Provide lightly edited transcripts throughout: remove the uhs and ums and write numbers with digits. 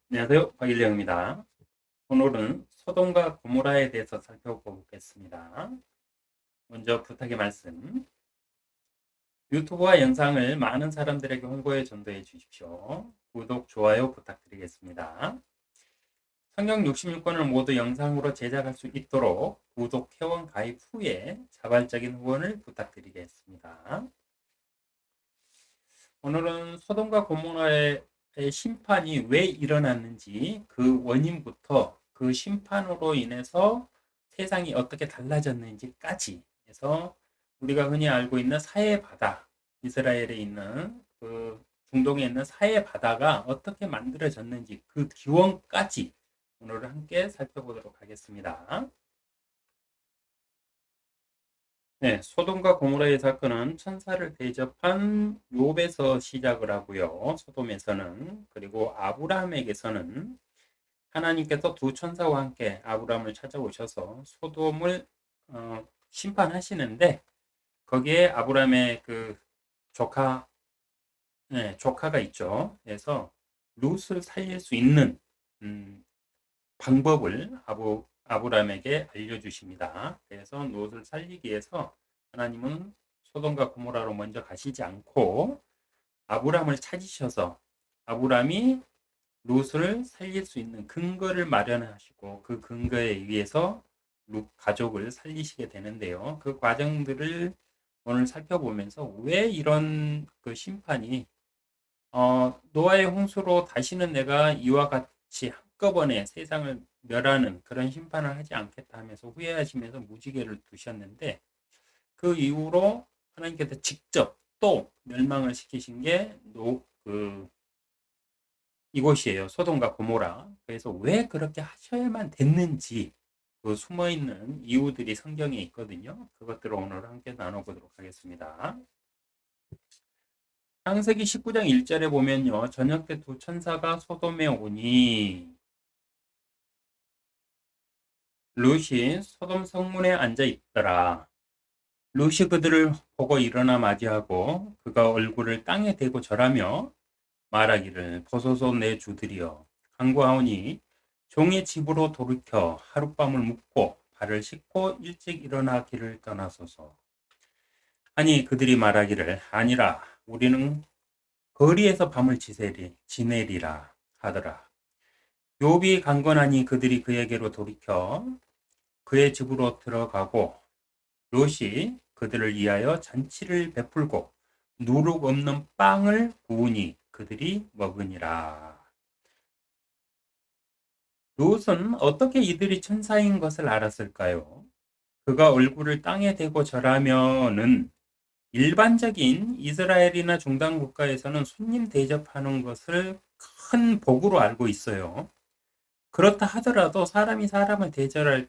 안녕하세요. 박일영입니다. 오늘은 소돔과 고모라에 대해서 살펴보겠습니다. 먼저 부탁의 말씀. 유튜브와 영상을 많은 사람들에게 홍보해 전도해 주십시오. 구독, 좋아요 부탁드리겠습니다. 성경 66권을 모두 영상으로 제작할 수 있도록 구독, 회원 가입 후에 자발적인 후원을 부탁드리겠습니다. 오늘은 소돔과 고모라의 심판이 왜 일어났는지 그 원인부터 그 심판으로 인해서 세상이 어떻게 달라졌는지까지 해서 우리가 흔히 알고 있는 사해 바다, 이스라엘에 있는 그 중동에 있는 사해 바다가 어떻게 만들어졌는지 그 기원까지 오늘 함께 살펴보도록 하겠습니다. 네, 소돔과 고모라의 사건은 천사를 대접한 욥에서 시작을 하고요. 소돔에서는. 그리고 아브라함에게서는 하나님께서 두 천사와 함께 아브라함을 찾아오셔서 소돔을 심판하시는데 거기에 아브라함의 그 조카, 네, 조카가 있죠. 그래서 룻을 살릴 수 있는 방법을 아브라함에게 알려주십니다. 그래서 롯을 살리기 위해서 하나님은 소돔과 고모라로 먼저 가시지 않고 아브라함을 찾으셔서 아브라함이 롯을 살릴 수 있는 근거를 마련하시고 그 근거에 의해서 롯 가족을 살리시게 되는데요. 그 과정들을 오늘 살펴보면서 왜 이런 그 심판이 노아의 홍수로 다시는 내가 이와 같이 한꺼번에 세상을 멸하는 그런 심판을 하지 않겠다 하면서 후회하시면서 무지개를 두셨는데 그 이후로 하나님께서 직접 또 멸망을 시키신 게 이곳이에요. 소돔과 고모라. 그래서 왜 그렇게 하셔야만 됐는지 그 숨어 있는 이유들이 성경에 있거든요. 그것들을 오늘 함께 나눠보도록 하겠습니다. 창세기 19장 1절에 보면요. 저녁 때 두 천사가 소돔에 오니 룻이 소돔 성문에 앉아 있더라. 룻이 그들을 보고 일어나 맞이하고 그가 얼굴을 땅에 대고 절하며 말하기를 보소서 내 주들이여 간구하오니 종의 집으로 돌이켜 하룻밤을 묵고 발을 씻고 일찍 일어나 길을 떠나소서. 아니 그들이 말하기를 아니라 우리는 거리에서 밤을 지내리라 하더라. 욥이 강건하니 그들이 그에게로 돌이켜 그의 집으로 들어가고 롯이 그들을 위하여 잔치를 베풀고 누룩 없는 빵을 구우니 그들이 먹으니라. 롯은 어떻게 이들이 천사인 것을 알았을까요? 그가 얼굴을 땅에 대고 절하면은 일반적인 이스라엘이나 중동 국가에서는 손님 대접하는 것을 큰 복으로 알고 있어요. 그렇다 하더라도 사람이 사람을 대접할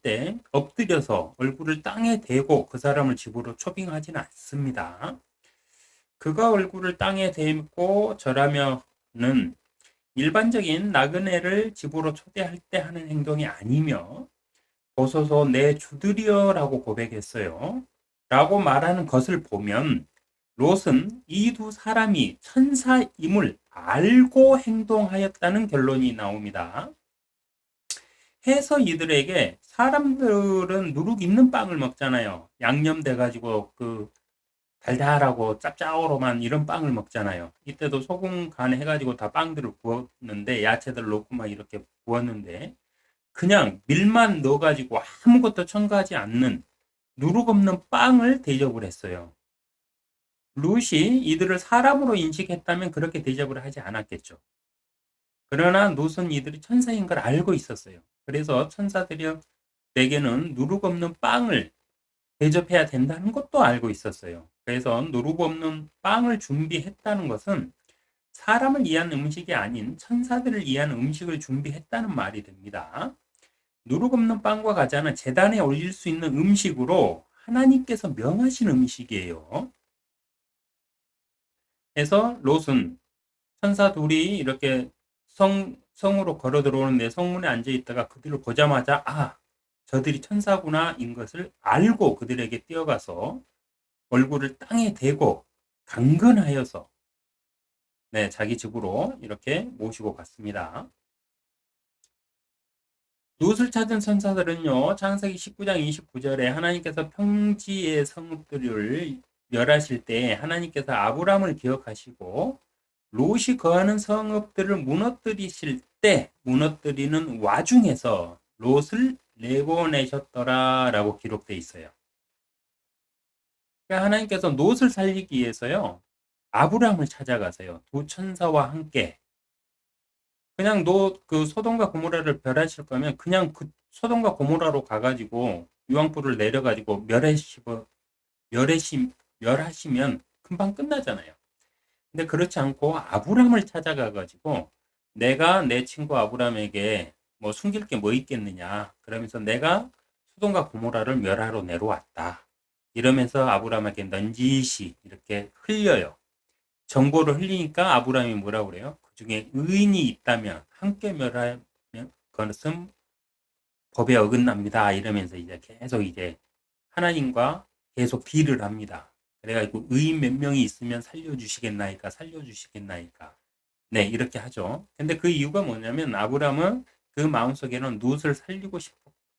때 엎드려서 얼굴을 땅에 대고 그 사람을 집으로 초빙하지는 않습니다. 그가 얼굴을 땅에 대고 절하면은 일반적인 나그네를 집으로 초대할 때 하는 행동이 아니며 보소서 내 주들이여라고 고백했어요. 라고 말하는 것을 보면 롯은 이 두 사람이 천사임을 알고 행동하였다는 결론이 나옵니다. 해서 이들에게 사람들은 누룩 있는 빵을 먹잖아요. 양념돼 가지고 그 달달하고 짭짤하고만 이런 빵을 먹잖아요. 이때도 소금 간 해가지고 다 빵들을 구웠는데 야채들 넣고 막 이렇게 구웠는데 그냥 밀만 넣어가지고 아무것도 첨가하지 않는 누룩 없는 빵을 대접을 했어요. 룻이 이들을 사람으로 인식했다면 그렇게 대접을 하지 않았겠죠. 그러나 룻은 이들이 천사인 걸 알고 있었어요. 그래서 천사들이 내게는 누룩 없는 빵을 대접해야 된다는 것도 알고 있었어요. 그래서 누룩 없는 빵을 준비했다는 것은 사람을 위한 음식이 아닌 천사들을 위한 음식을 준비했다는 말이 됩니다. 누룩 없는 빵과 과자는 제단에 올릴 수 있는 음식으로 하나님께서 명하신 음식이에요. 그래서 롯은 천사 둘이 이렇게 성으로 걸어 들어오는데 성문에 앉아 있다가 그들을 보자마자 저들이 천사구나인 것을 알고 그들에게 뛰어가서 얼굴을 땅에 대고 강건하여서 네, 자기 집으로 이렇게 모시고 갔습니다. 롯을 찾은 천사들은요, 창세기 19장 29절에 하나님께서 평지의 성읍들을 멸하실 때 하나님께서 아브람을 기억하시고 롯이 거하는 성읍들을 무너뜨리실 때 무너뜨리는 와중에서 롯을 내보내셨더라라고 기록되어 있어요. 그러니까 하나님께서 롯을 살리기 위해서요, 아브람을 찾아가세요. 두 천사와 함께. 그냥 그 소돔과 고모라를 멸하실 거면 그냥 그 소돔과 고모라로 가가지고 유황불을 내려가지고 멸하시, 멸하시면 금방 끝나잖아요. 근데 그렇지 않고 아브람을 찾아가가지고 내가 내 친구 아브람에게 뭐 숨길 게 뭐 있겠느냐. 그러면서 내가 소돔과 고모라를 멸하러 내려왔다. 이러면서 아브람에게 넌지시 이렇게 흘려요. 정보를 흘리니까 아브라함이 뭐라고 그래요? 그 중에 의인이 있다면 함께 멸하면 그것은 법에 어긋납니다. 이러면서 이제 계속 이제 하나님과 계속 딜을 합니다. 그래가지고 의인 몇 명이 있으면 살려주시겠나이까 살려주시겠나이까. 네, 이렇게 하죠. 근데 그 이유가 뭐냐면 아브라함은 그 마음속에는 롯을 살리고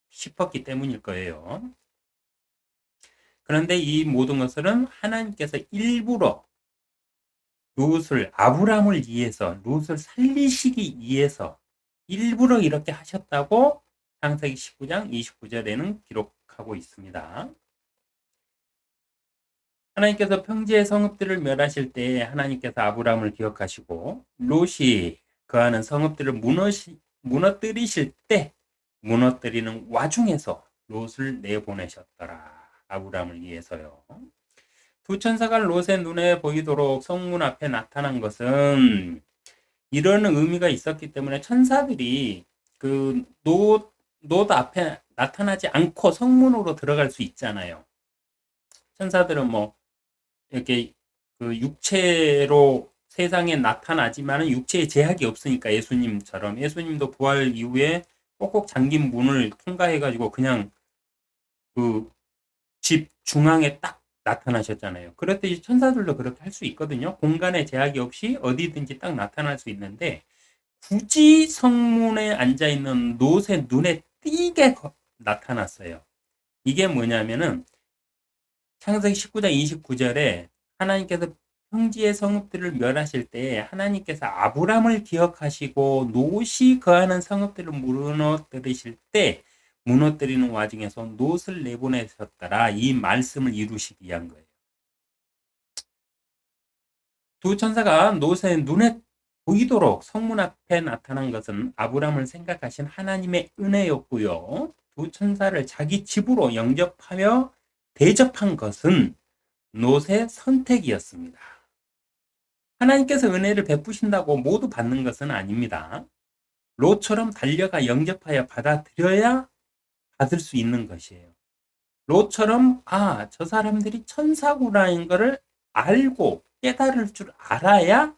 싶었기 때문일 거예요. 그런데 이 모든 것들은 하나님께서 일부러 롯을 아브람을 위해서 롯을 살리시기 위해서 일부러 이렇게 하셨다고 창세기 19장 29절에는 기록하고 있습니다. 하나님께서 평지의 성읍들을 멸하실 때 하나님께서 아브람을 기억하시고 롯이 거하는 성읍들을 무너뜨리실 때 무너뜨리는 와중에서 롯을 내보내셨더라. 아브람을 위해서요. 두 천사가 롯의 눈에 보이도록 성문 앞에 나타난 것은 이런 의미가 있었기 때문에 천사들이 롯 앞에 나타나지 않고 성문으로 들어갈 수 있잖아요. 천사들은 뭐 이렇게 그 육체로 세상에 나타나지만은 육체에 제약이 없으니까 예수님처럼 예수님도 부활 이후에 꼭꼭 잠긴 문을 통과해가지고 그냥 그 집 중앙에 딱 나타나셨잖아요. 그렇듯이 천사들도 그렇게 할 수 있거든요. 공간에 제약이 없이 어디든지 딱 나타날 수 있는데 굳이 성문에 앉아 있는 롯의 눈에 띄게 나타났어요. 이게 뭐냐면은 창세기 19장 29절에 하나님께서 평지의 성읍들을 멸하실 때 하나님께서 아브람을 기억하시고 롯이 거하는 성읍들을 무너뜨리실 때 무너뜨리는 와중에서 롯을 내보내셨더라. 이 말씀을 이루시기 위한 거예요. 두 천사가 롯의 눈에 보이도록 성문 앞에 나타난 것은 아브람을 생각하신 하나님의 은혜였고요. 두 천사를 자기 집으로 영접하며 대접한 것은 롯의 선택이었습니다. 하나님께서 은혜를 베푸신다고 모두 받는 것은 아닙니다. 롯처럼 달려가 영접하여 받아들여야 받을 수 있는 것이에요. 롯처럼 저 사람들이 천사구나인 것을 알고 깨달을 줄 알아야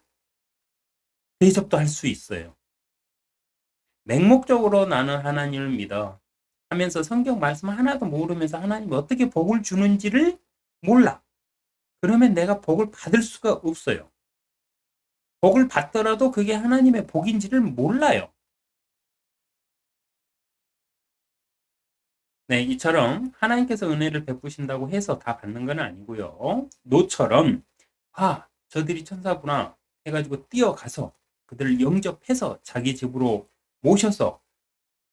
대접도 할 수 있어요. 맹목적으로 나는 하나님을 믿어 하면서 성경 말씀 하나도 모르면서 하나님이 어떻게 복을 주는지를 몰라. 그러면 내가 복을 받을 수가 없어요. 복을 받더라도 그게 하나님의 복인지를 몰라요. 네, 이처럼 하나님께서 은혜를 베푸신다고 해서 다 받는 건 아니고요. 노처럼 저들이 천사구나 해가지고 뛰어가서 그들을 영접해서 자기 집으로 모셔서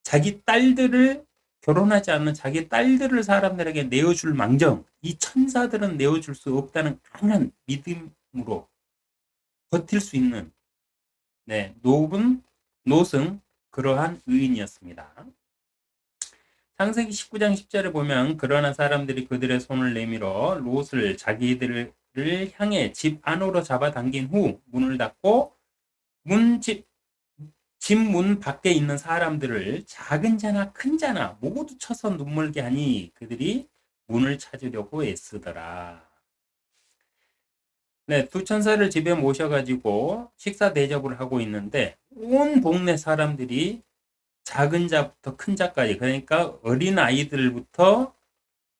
자기 딸들을 결혼하지 않는 자기 딸들을 사람들에게 내어줄 망정 이 천사들은 내어줄 수 없다는 강한 믿음으로 버틸 수 있는 롯은 그러한 의인이었습니다. 창세기 19장 10절에 보면 그러나 사람들이 그들의 손을 내밀어 롯을 자기들을 향해 집 안으로 잡아당긴 후 문을 닫고 집 문 밖에 있는 사람들을 작은 자나 큰 자나 모두 쳐서 눈물게 하니 그들이 문을 찾으려고 애쓰더라. 네, 두 천사를 집에 모셔가지고 식사 대접을 하고 있는데 온 동네 사람들이 작은 자부터 큰 자까지 그러니까 어린 아이들부터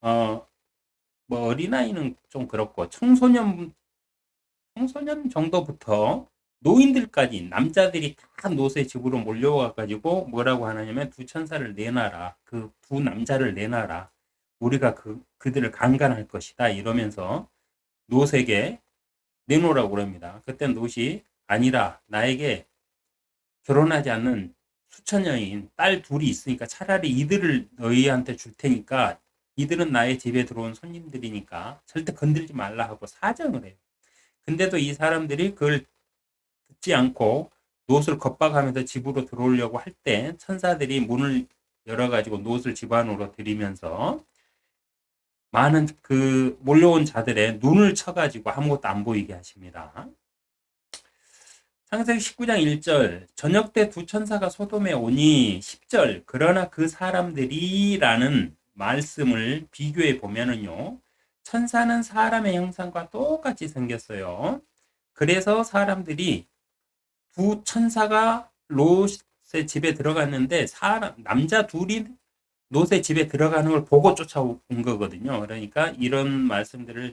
뭐 어린 아이는 좀 그렇고 청소년 정도부터 노인들까지 남자들이 다 노새 집으로 몰려와 가지고 뭐라고 하냐면 두 천사를 내놔라. 그 두 남자를 내놔라. 우리가 그들을 강간할 것이다. 이러면서 노새에게 내놓으라고 그럽니다. 그때 노시 아니라 나에게 결혼하지 않는 수천 여인 딸 둘이 있으니까 차라리 이들을 너희한테 줄 테니까 이들은 나의 집에 들어온 손님들이니까 절대 건들지 말라 하고 사정을 해요. 근데도 이 사람들이 그걸 듣지 않고 노스를 겁박하면서 집으로 들어오려고 할 때 천사들이 문을 열어가지고 노스를 집 안으로 들이면서 많은 그 몰려온 자들의 눈을 쳐가지고 아무것도 안 보이게 하십니다. 창세기 19장 1절 저녁 때 두 천사가 소돔에 오니 10절 그러나 그 사람들이라는 말씀을 비교해 보면은요. 천사는 사람의 형상과 똑같이 생겼어요. 그래서 사람들이 두 천사가 롯의 집에 들어갔는데 남자 둘이 롯의 집에 들어가는 걸 보고 쫓아온 거거든요. 그러니까 이런 말씀들을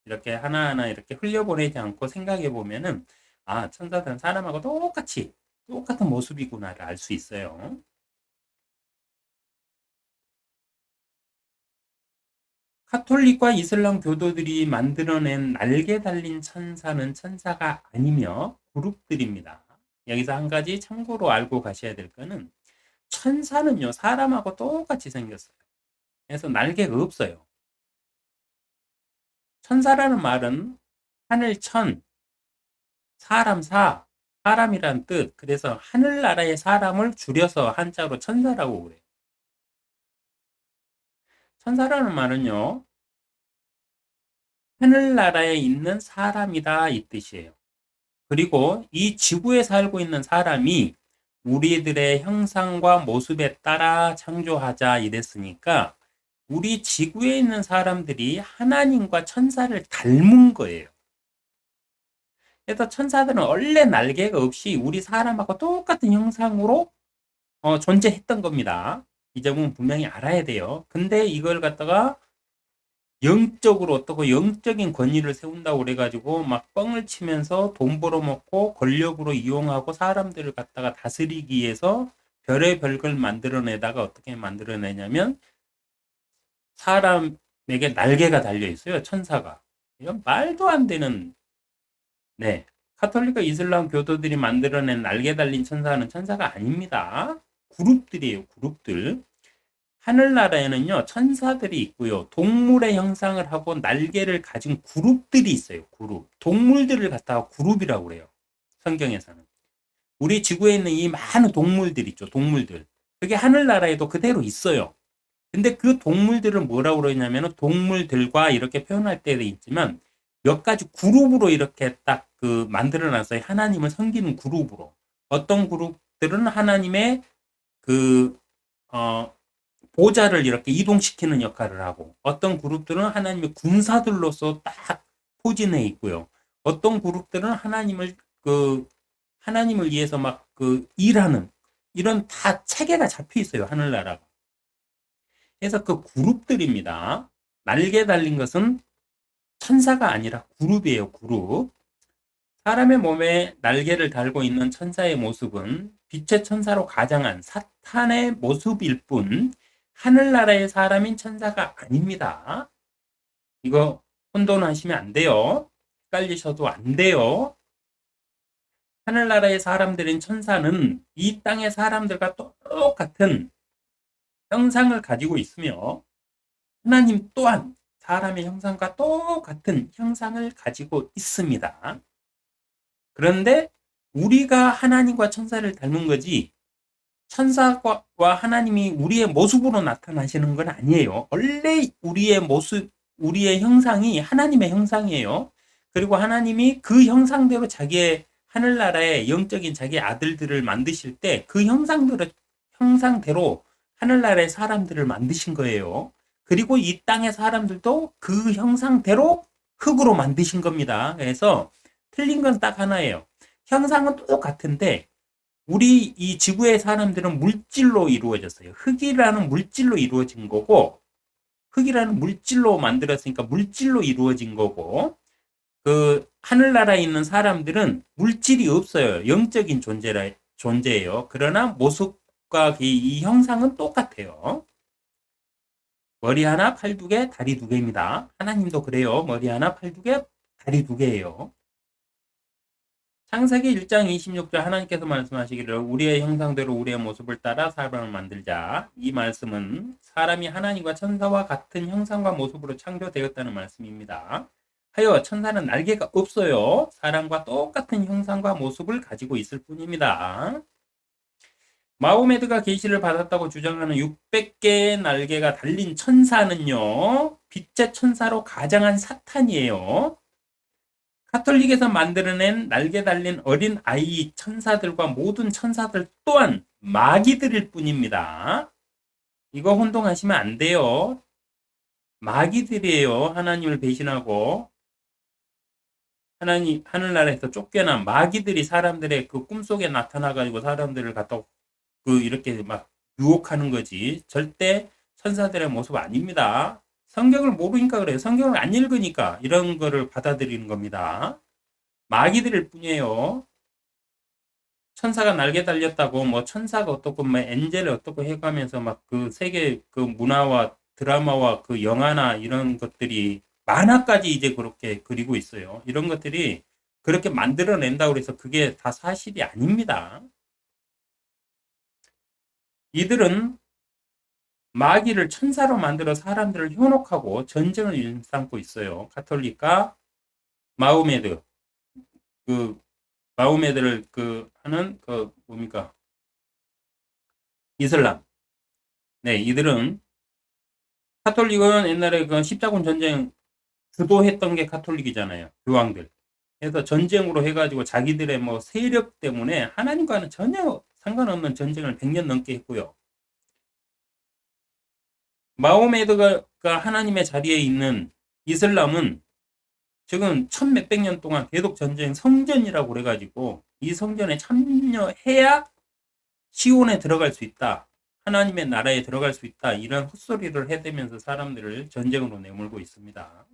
이렇게 하나하나 이렇게 흘려보내지 않고 생각해 보면은 아, 천사들은 사람하고 똑같은 모습이구나를 알 수 있어요. 카톨릭과 이슬람 교도들이 만들어낸 날개 달린 천사는 천사가 아니며 그룹들입니다. 여기서 한 가지 참고로 알고 가셔야 될 거는 천사는요, 사람하고 똑같이 생겼어요. 그래서 날개가 없어요. 천사라는 말은 하늘천, 사람이란 뜻. 그래서 하늘나라의 사람을 줄여서 한자로 천사라고 그래요. 천사라는 말은요, 하늘나라에 있는 사람이다 이 뜻이에요. 그리고 이 지구에 살고 있는 사람이 우리들의 형상과 모습에 따라 창조하자 이랬으니까 우리 지구에 있는 사람들이 하나님과 천사를 닮은 거예요. 그래서 천사들은 원래 날개가 없이 우리 사람하고 똑같은 형상으로 존재했던 겁니다. 이 점은 분명히 알아야 돼요. 근데 이걸 갖다가 영적으로 어떻고 영적인 권위를 세운다고 그래가지고 막 뻥을 치면서 돈 벌어먹고 권력으로 이용하고 사람들을 갖다가 다스리기 위해서 별의 별걸 만들어내다가 어떻게 만들어내냐면 사람에게 날개가 달려 있어요. 천사가. 이건 말도 안 되는, 네. 카톨릭과 이슬람 교도들이 만들어낸 날개 달린 천사는 천사가 아닙니다. 그룹들이에요, 그룹들. 하늘나라에는요, 천사들이 있고요, 동물의 형상을 하고 날개를 가진 그룹들이 있어요, 그룹. 동물들을 갖다가 그룹이라고 그래요, 성경에서는. 우리 지구에 있는 이 많은 동물들 있죠, 동물들. 그게 하늘나라에도 그대로 있어요. 근데 그 동물들을 뭐라고 그러냐면 동물들과 이렇게 표현할 때도 있지만 몇 가지 그룹으로 이렇게 딱 그 만들어 놨어요. 하나님을 섬기는 그룹으로. 어떤 그룹들은 하나님의 그, 보좌를 이렇게 이동시키는 역할을 하고 어떤 그룹들은 하나님의 군사들로서 딱 포진해 있고요. 어떤 그룹들은 하나님을 위해서 막 그 일하는 이런 다 체계가 잡혀 있어요. 하늘나라가. 그래서 그 그룹들입니다. 날개 달린 것은 천사가 아니라 그룹이에요. 그룹. 사람의 몸에 날개를 달고 있는 천사의 모습은 빛의 천사로 가장한 사탄의 모습일 뿐 하늘나라의 사람인 천사가 아닙니다. 이거 혼돈하시면 안 돼요. 헷갈리셔도 안 돼요. 하늘나라의 사람들인 천사는 이 땅의 사람들과 똑같은 형상을 가지고 있으며 하나님 또한 사람의 형상과 똑같은 형상을 가지고 있습니다. 그런데 우리가 하나님과 천사를 닮은 거지 천사와 하나님이 우리의 모습으로 나타나시는 건 아니에요. 원래 우리의 모습, 우리의 형상이 하나님의 형상이에요. 그리고 하나님이 그 형상대로 자기의 하늘나라의 영적인 자기 아들들을 만드실 때 그 형상대로 하늘나라의 사람들을 만드신 거예요. 그리고 이 땅의 사람들도 그 형상대로 흙으로 만드신 겁니다. 그래서 틀린 건 딱 하나예요. 형상은 똑같은데 우리 이 지구의 사람들은 물질로 이루어졌어요. 흙이라는 물질로 이루어진 거고 흙이라는 물질로 만들었으니까 물질로 이루어진 거고 그 하늘나라에 있는 사람들은 물질이 없어요. 영적인 존재예요. 그러나 모습과 이 형상은 똑같아요. 머리 하나, 팔 두 개, 다리 두 개입니다. 하나님도 그래요. 머리 하나, 팔 두 개, 다리 두 개예요. 창세기 1장 26절 하나님께서 말씀하시기를 우리의 형상대로 우리의 모습을 따라 사람을 만들자. 이 말씀은 사람이 하나님과 천사와 같은 형상과 모습으로 창조되었다는 말씀입니다. 하여 천사는 날개가 없어요. 사람과 똑같은 형상과 모습을 가지고 있을 뿐입니다. 마호메드가 계시를 받았다고 주장하는 600개의 날개가 달린 천사는요, 빛의 천사로 가장한 사탄이에요. 카톨릭에서 만들어낸 날개 달린 어린 아이 천사들과 모든 천사들 또한 마귀들일 뿐입니다. 이거 혼동하시면 안 돼요. 마귀들이에요. 하나님을 배신하고 하나님 하늘나라에서 쫓겨난 마귀들이 사람들의 그 꿈속에 나타나가지고 사람들을 갖다 이렇게 막 유혹하는 거지. 절대 천사들의 모습 아닙니다. 성경을 모르니까 그래요. 성경을 안 읽으니까 이런 거를 받아들이는 겁니다. 마귀들일 뿐이에요. 천사가 날개 달렸다고 뭐 천사가 어떻고 뭐 엔젤이 어떻고 해가면서 막 그 세계 그 문화와 드라마와 그 영화나 이런 것들이 만화까지 이제 그렇게 그리고 있어요. 이런 것들이 그렇게 만들어낸다고 해서 그게 다 사실이 아닙니다. 이들은 마귀를 천사로 만들어 사람들을 현혹하고 전쟁을 일삼고 있어요. 카톨릭과 마호메드, 그 마호메드를 하는 뭡니까? 이슬람. 네, 이들은 카톨릭은 옛날에 그 십자군 전쟁 주도했던 게 카톨릭이잖아요. 교황들. 그래서 전쟁으로 해가지고 자기들의 뭐 세력 때문에 하나님과는 전혀 상관없는 전쟁을 100년 넘게 했고요. 마호메드가 하나님의 자리에 있는 이슬람은 지금 천 몇백 년 동안 계속 전쟁 성전이라고 그래가지고 이 성전에 참여해야 시온에 들어갈 수 있다. 하나님의 나라에 들어갈 수 있다. 이런 헛소리를 해대면서 사람들을 전쟁으로 내몰고 있습니다.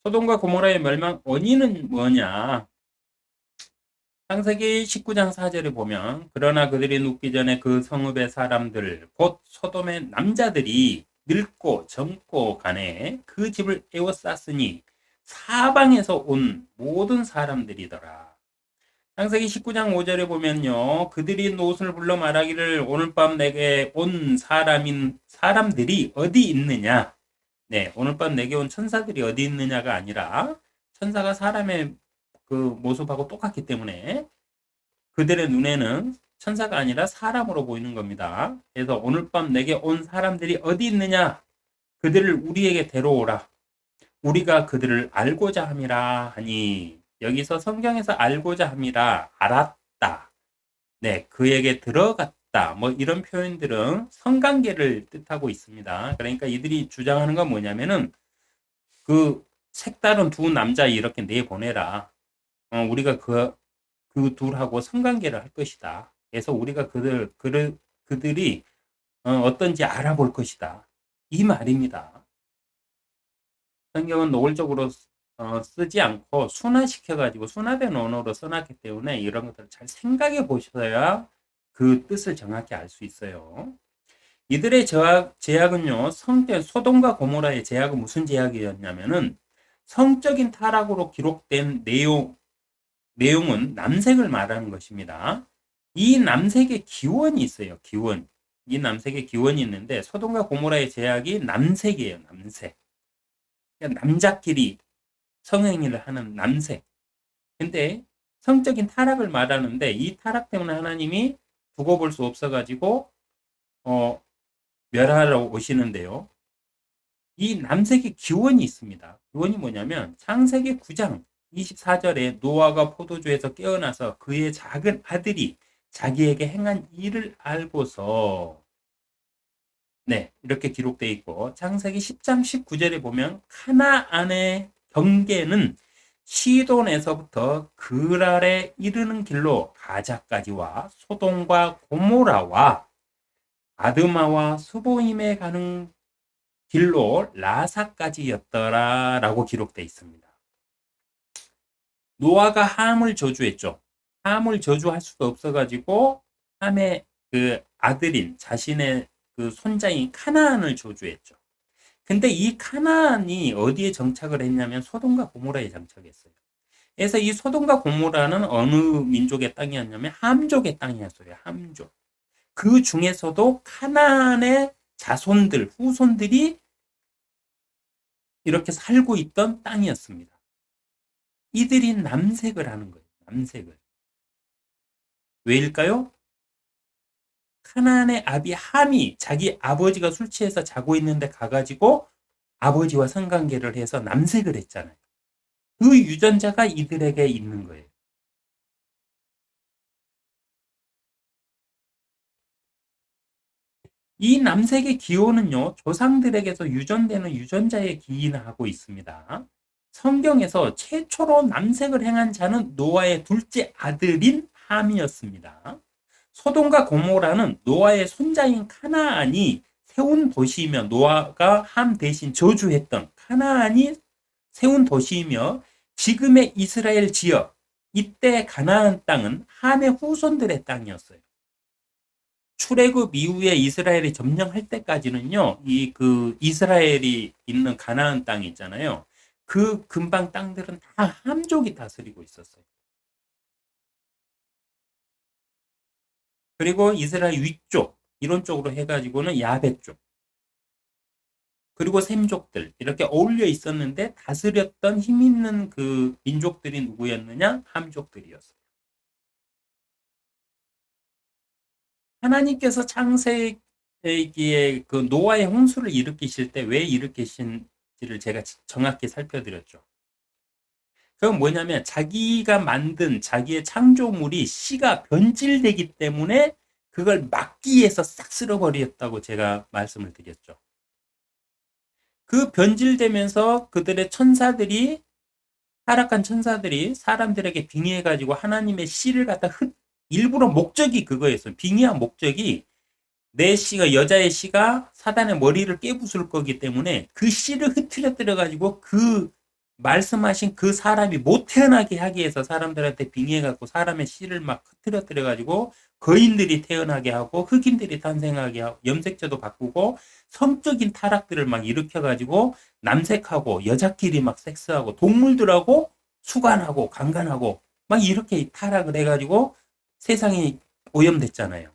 소돔과 고모라의 멸망 원인은 뭐냐? 창세기 19장 4절에 보면 그러나 그들이 눕기 전에 그 성읍의 사람들 곧 소돔의 남자들이 늙고 젊고 가네 그 집을 에워쌌으니 사방에서 온 모든 사람들이더라. 창세기 19장 5절에 보면요. 그들이 롯을 불러 말하기를 오늘 밤 내게 온 사람들이 어디 있느냐. 네, 오늘 밤 내게 온 천사들이 어디 있느냐가 아니라 천사가 사람의 그 모습하고 똑같기 때문에 그들의 눈에는 천사가 아니라 사람으로 보이는 겁니다. 그래서 오늘 밤 내게 온 사람들이 어디 있느냐? 그들을 우리에게 데려오라. 우리가 그들을 알고자 함이라 하니 여기서 성경에서 알고자 함이라 알았다. 네, 그에게 들어갔다. 뭐 이런 표현들은 성관계를 뜻하고 있습니다. 그러니까 이들이 주장하는 건 뭐냐면은 그 색다른 두 남자 이렇게 내보내라. 우리가 그 둘하고 성관계를 할 것이다. 그래서 우리가 그들이 어떤지 알아볼 것이다. 이 말입니다. 성경은 노골적으로 쓰지 않고 순화시켜가지고 순화된 언어로 써놨기 때문에 이런 것들을 잘 생각해 보셔야 그 뜻을 정확히 알 수 있어요. 이들의 제약은요, 소돔과 고모라의 제약은 무슨 제약이었냐면은 성적인 타락으로 기록된 내용은 남색을 말하는 것입니다. 이 남색의 기원이 있어요. 기원. 이 남색의 기원이 있는데 소돔과 고모라의 제약이 남색이에요. 남색. 남자끼리 성행위를 하는 남색. 근데 성적인 타락을 말하는데 이 타락 때문에 하나님이 두고 볼 수 없어가지고 멸하러 오시는데요. 이 남색의 기원이 있습니다. 기원이 뭐냐면 창세기 9장 24절에 노아가 포도주에서 깨어나서 그의 작은 아들이 자기에게 행한 일을 알고서 네, 이렇게 기록되어 있고 창세기 10장 19절에 보면 카나안의 경계는 시돈에서부터 그랄에 이르는 길로 가자까지와 소돔과 고모라와 아드마와 스보임에 가는 길로 라사까지였더라라고 기록되어 있습니다. 노아가 함을 저주했죠. 함을 저주할 수가 없어가지고 함의 그 아들인 자신의 그 손자인 카나안을 저주했죠. 근데 이 카나안이 어디에 정착을 했냐면 소돔과 고모라에 정착했어요. 그래서 이 소돔과 고모라는 어느 민족의 땅이었냐면 함족의 땅이었어요. 함족. 그 중에서도 카나안의 자손들, 후손들이 이렇게 살고 있던 땅이었습니다. 이들이 남색을 하는 거예요. 남색을. 왜일까요? 카나안의 아비 함이 자기 아버지가 술 취해서 자고 있는데 가가지고 아버지와 성관계를 해서 남색을 했잖아요. 그 유전자가 이들에게 있는 거예요. 이 남색의 기호는요, 조상들에게서 유전되는 유전자에 기인하고 있습니다. 성경에서 최초로 남색을 행한 자는 노아의 둘째 아들인 함이었습니다. 소돔과 고모라는 노아의 손자인 카나안이 세운 도시이며 노아가 함 대신 저주했던 카나안이 세운 도시이며 지금의 이스라엘 지역, 이때 가나안 땅은 함의 후손들의 땅이었어요. 출애굽 이후에 이스라엘이 점령할 때까지는요, 이 그 이스라엘이 있는 가나안 땅 있잖아요. 그 근방 땅들은 다 함족이 다스리고 있었어요. 그리고 이스라엘 위쪽, 이런 쪽으로 해가지고는 야벳 쪽, 그리고 셈족들, 이렇게 어울려 있었는데 다스렸던 힘 있는 그 민족들이 누구였느냐? 함족들이었어요. 하나님께서 창세기에 그 노아의 홍수를 일으키실 때 왜 일으키신지를 제가 정확히 살펴드렸죠. 그건 뭐냐면 자기가 만든 자기의 창조물이 씨가 변질되기 때문에 그걸 막기 위해서 싹 쓸어버렸다고 제가 말씀을 드렸죠. 그 변질되면서 그들의 천사들이, 타락한 천사들이 사람들에게 빙의해가지고 하나님의 씨를 갖다 일부러 목적이 그거였어요. 빙의한 목적이 내 씨가, 여자의 씨가 사단의 머리를 깨부술 거기 때문에 그 씨를 흐트러뜨려 가지고 그 말씀하신 그 사람이 못 태어나게 하기 위해서 사람들한테 빙의해 갖고 사람의 씨를 막 흐트러뜨려 가지고 거인들이 태어나게 하고 흑인들이 탄생하게 하고 염색체도 바꾸고 성적인 타락들을 막 일으켜 가지고 남색하고 여자끼리 막 섹스하고 동물들하고 수간하고 강간하고 막 이렇게 타락을 해 가지고 세상이 오염됐잖아요.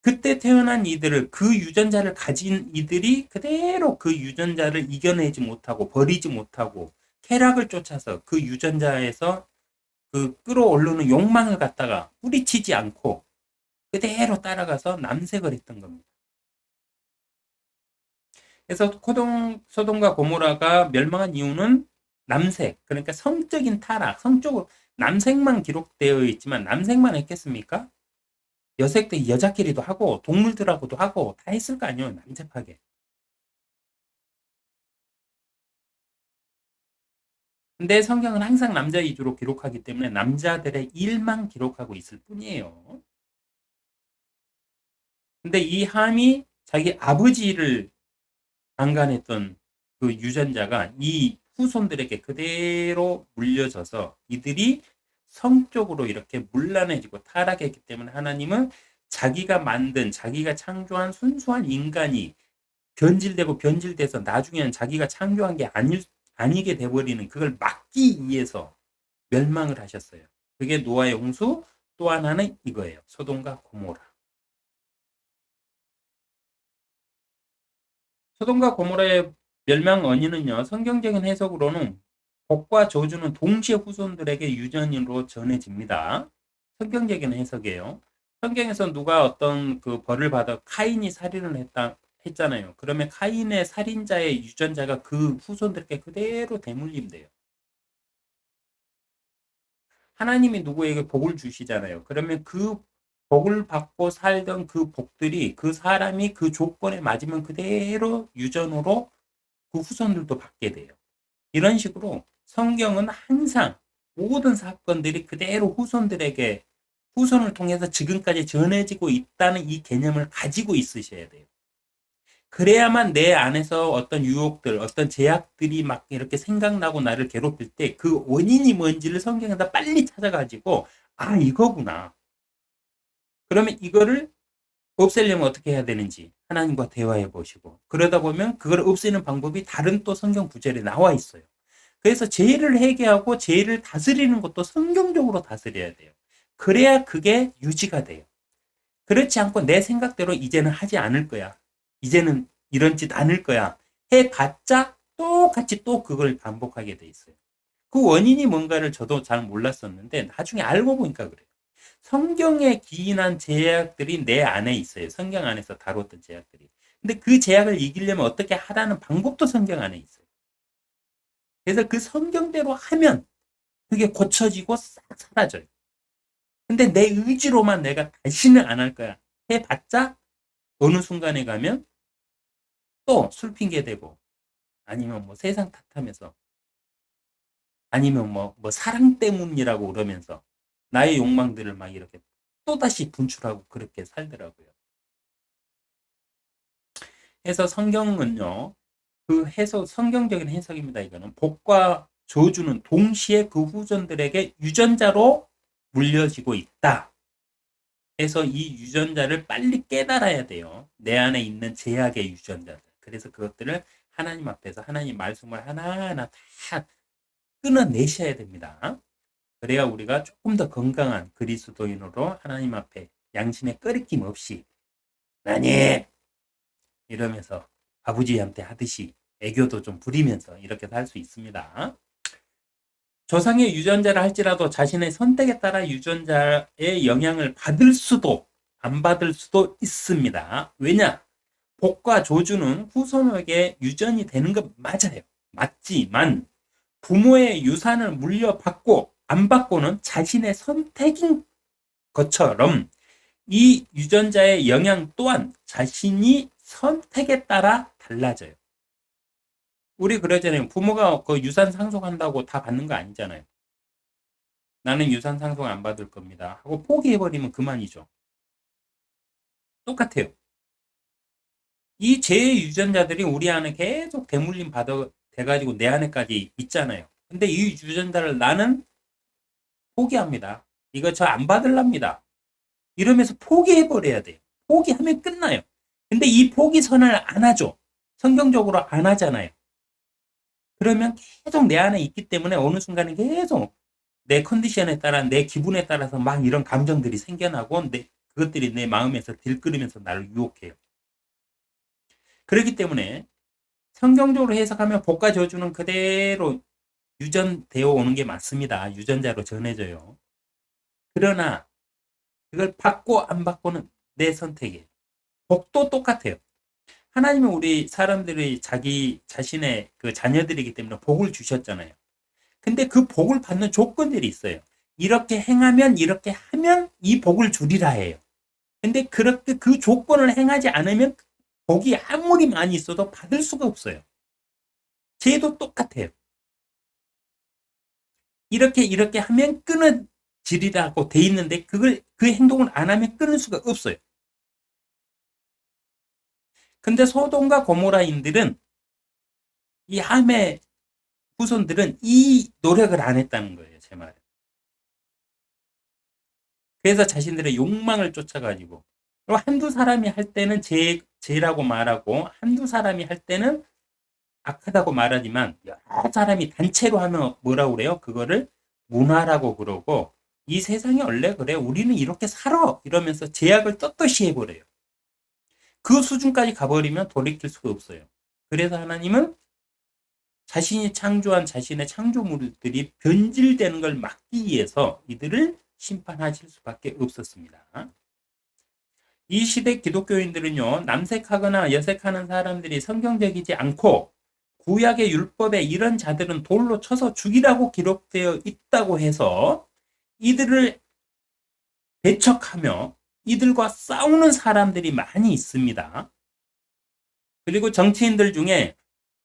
그때 태어난 이들을, 그 유전자를 가진 이들이 그대로 그 유전자를 이겨내지 못하고 버리지 못하고 쾌락을 쫓아서 그 유전자에서 그 끌어오르는 욕망을 갖다가 뿌리치지 않고 그대로 따라가서 남색을 했던 겁니다. 그래서 소돔과 고모라가 멸망한 이유는 남색, 그러니까 성적인 타락, 성적으로 남색만 기록되어 있지만 남색만 했겠습니까? 여색도 여자끼리도 하고 동물들하고도 하고 다 했을 거 아니에요. 남색하게. 근데 성경은 항상 남자 위주로 기록하기 때문에 남자들의 일만 기록하고 있을 뿐이에요. 근데 이 함이 자기 아버지를 강간했던 그 유전자가 이 후손들에게 그대로 물려져서 이들이 성적으로 이렇게 문란해지고 타락했기 때문에 하나님은 자기가 만든, 자기가 창조한 순수한 인간이 변질되고 변질돼서 나중에는 자기가 창조한 게 아니게 돼버리는 그걸 막기 위해서 멸망을 하셨어요. 그게 노아의 홍수, 또 하나는 이거예요. 소돔과 고모라. 소돔과 고모라의 멸망 원인은요, 성경적인 해석으로는 복과 저주는 동시에 후손들에게 유전으로 전해집니다. 성경적인 해석이에요. 성경에서 누가 어떤 그 벌을 받아 카인이 살인을 했잖아요. 그러면 카인의 살인자의 유전자가 그 후손들께 그대로 대물림돼요. 하나님이 누구에게 복을 주시잖아요. 그러면 그 복을 받고 살던 그 복들이 그 사람이 그 조건에 맞으면 그대로 유전으로 그 후손들도 받게 돼요. 이런 식으로 성경은 항상 모든 사건들이 그대로 후손들에게, 후손을 통해서 지금까지 전해지고 있다는 이 개념을 가지고 있으셔야 돼요. 그래야만 내 안에서 어떤 유혹들, 어떤 제약들이 막 이렇게 생각나고 나를 괴롭힐 때 그 원인이 뭔지를 성경에다 빨리 찾아가지고, 아, 이거구나. 그러면 이거를 없애려면 어떻게 해야 되는지 하나님과 대화해 보시고, 그러다 보면 그걸 없애는 방법이 다른 또 성경 구절에 나와 있어요. 그래서 죄를 회개하고 죄를 다스리는 것도 성경적으로 다스려야 돼요. 그래야 그게 유지가 돼요. 그렇지 않고 내 생각대로 이제는 하지 않을 거야. 이제는 이런 짓 않을 거야. 해봤자 똑같이 또 그걸 반복하게 돼 있어요. 그 원인이 뭔가를 저도 잘 몰랐었는데 나중에 알고 보니까 그래요. 성경에 기인한 제약들이 내 안에 있어요. 성경 안에서 다뤘던 제약들이. 근데 그 제약을 이기려면 어떻게 하라는 방법도 성경 안에 있어요. 그래서 그 성경대로 하면 그게 고쳐지고 싹 사라져요. 근데 내 의지로만 내가 다시는 안 할 거야. 해봤자 어느 순간에 가면 또 술 핑계 대고 아니면 뭐 세상 탓하면서 아니면 뭐 사랑 때문이라고 그러면서 나의 욕망들을 막 이렇게 또다시 분출하고 그렇게 살더라고요. 그래서 성경은요, 그 해석, 성경적인 해석입니다. 이거는 복과 저주는 동시에 그 후손들에게 유전자로 물려지고 있다. 그래서 이 유전자를 빨리 깨달아야 돼요. 내 안에 있는 제약의 유전자들. 그래서 그것들을 하나님 앞에서 하나님 말씀을 하나하나 다 끊어내셔야 됩니다. 그래야 우리가 조금 더 건강한 그리스도인으로 하나님 앞에 양심의 꺼리낌 없이 하나님 이러면서 아버지한테 하듯이 애교도 좀 부리면서 이렇게 살 수 있습니다. 조상의 유전자를 할지라도 자신의 선택에 따라 유전자의 영향을 받을 수도 안 받을 수도 있습니다. 왜냐? 복과 저주는 후손에게 유전이 되는 것 맞아요. 맞지만 부모의 유산을 물려받고 안 받고는 자신의 선택인 것처럼 이 유전자의 영향 또한 자신이 선택에 따라 달라져요. 우리 그러잖아요. 부모가 그 유산 상속한다고 다 받는 거 아니잖아요. 나는 유산 상속 안 받을 겁니다. 하고 포기해버리면 그만이죠. 똑같아요. 이 죄의 유전자들이 우리 안에 계속 대물림 받아 돼가지고 내 안에까지 있잖아요. 근데 이 유전자를 나는 포기합니다. 이거 저 안 받을랍니다. 이러면서 포기해버려야 돼요. 포기하면 끝나요. 근데 이 포기선을 안 하죠. 성경적으로 안 하잖아요. 그러면 계속 내 안에 있기 때문에 어느 순간에 계속 내 컨디션에 따라 내 기분에 따라서 막 이런 감정들이 생겨나고 그것들이 내 마음에서 들끓으면서 나를 유혹해요. 그렇기 때문에 성경적으로 해석하면 복과 저주는 그대로 유전되어 오는 게 맞습니다. 유전자로 전해져요. 그러나 그걸 받고 안 받고는 내 선택이에요. 복도 똑같아요. 하나님은 우리 사람들이 자기 자신의 그 자녀들이기 때문에 복을 주셨잖아요. 근데 그 복을 받는 조건들이 있어요. 이렇게 행하면 이렇게 하면 이 복을 주리라 해요. 근데 그렇게 그 조건을 행하지 않으면 복이 아무리 많이 있어도 받을 수가 없어요. 죄도 똑같아요. 이렇게 하면 끊어지리라고 돼 있는데 그걸 그 행동을 안 하면 끊을 수가 없어요. 근데 소돔과 고모라인들은 이 함의 후손들은 이 노력을 안 했다는 거예요, 제 말은. 그래서 자신들의 욕망을 쫓아가지고 그리고 한두 사람이 할 때는 죄라고 말하고 한두 사람이 할 때는 악하다고 말하지만 여러 사람이 단체로 하면 뭐라고 그래요? 그거를 문화라고 그러고 이 세상이 원래 그래. 우리는 이렇게 살아. 이러면서 제약을 떳떳이 해버려요. 그 수준까지 가버리면 돌이킬 수가 없어요. 그래서 하나님은 자신이 창조한 자신의 창조물들이 변질되는 걸 막기 위해서 이들을 심판하실 수밖에 없었습니다. 이 시대 기독교인들은요, 남색하거나 여색하는 사람들이 성경적이지 않고 구약의 율법에 이런 자들은 돌로 쳐서 죽이라고 기록되어 있다고 해서 이들을 배척하며 이들과 싸우는 사람들이 많이 있습니다. 그리고 정치인들 중에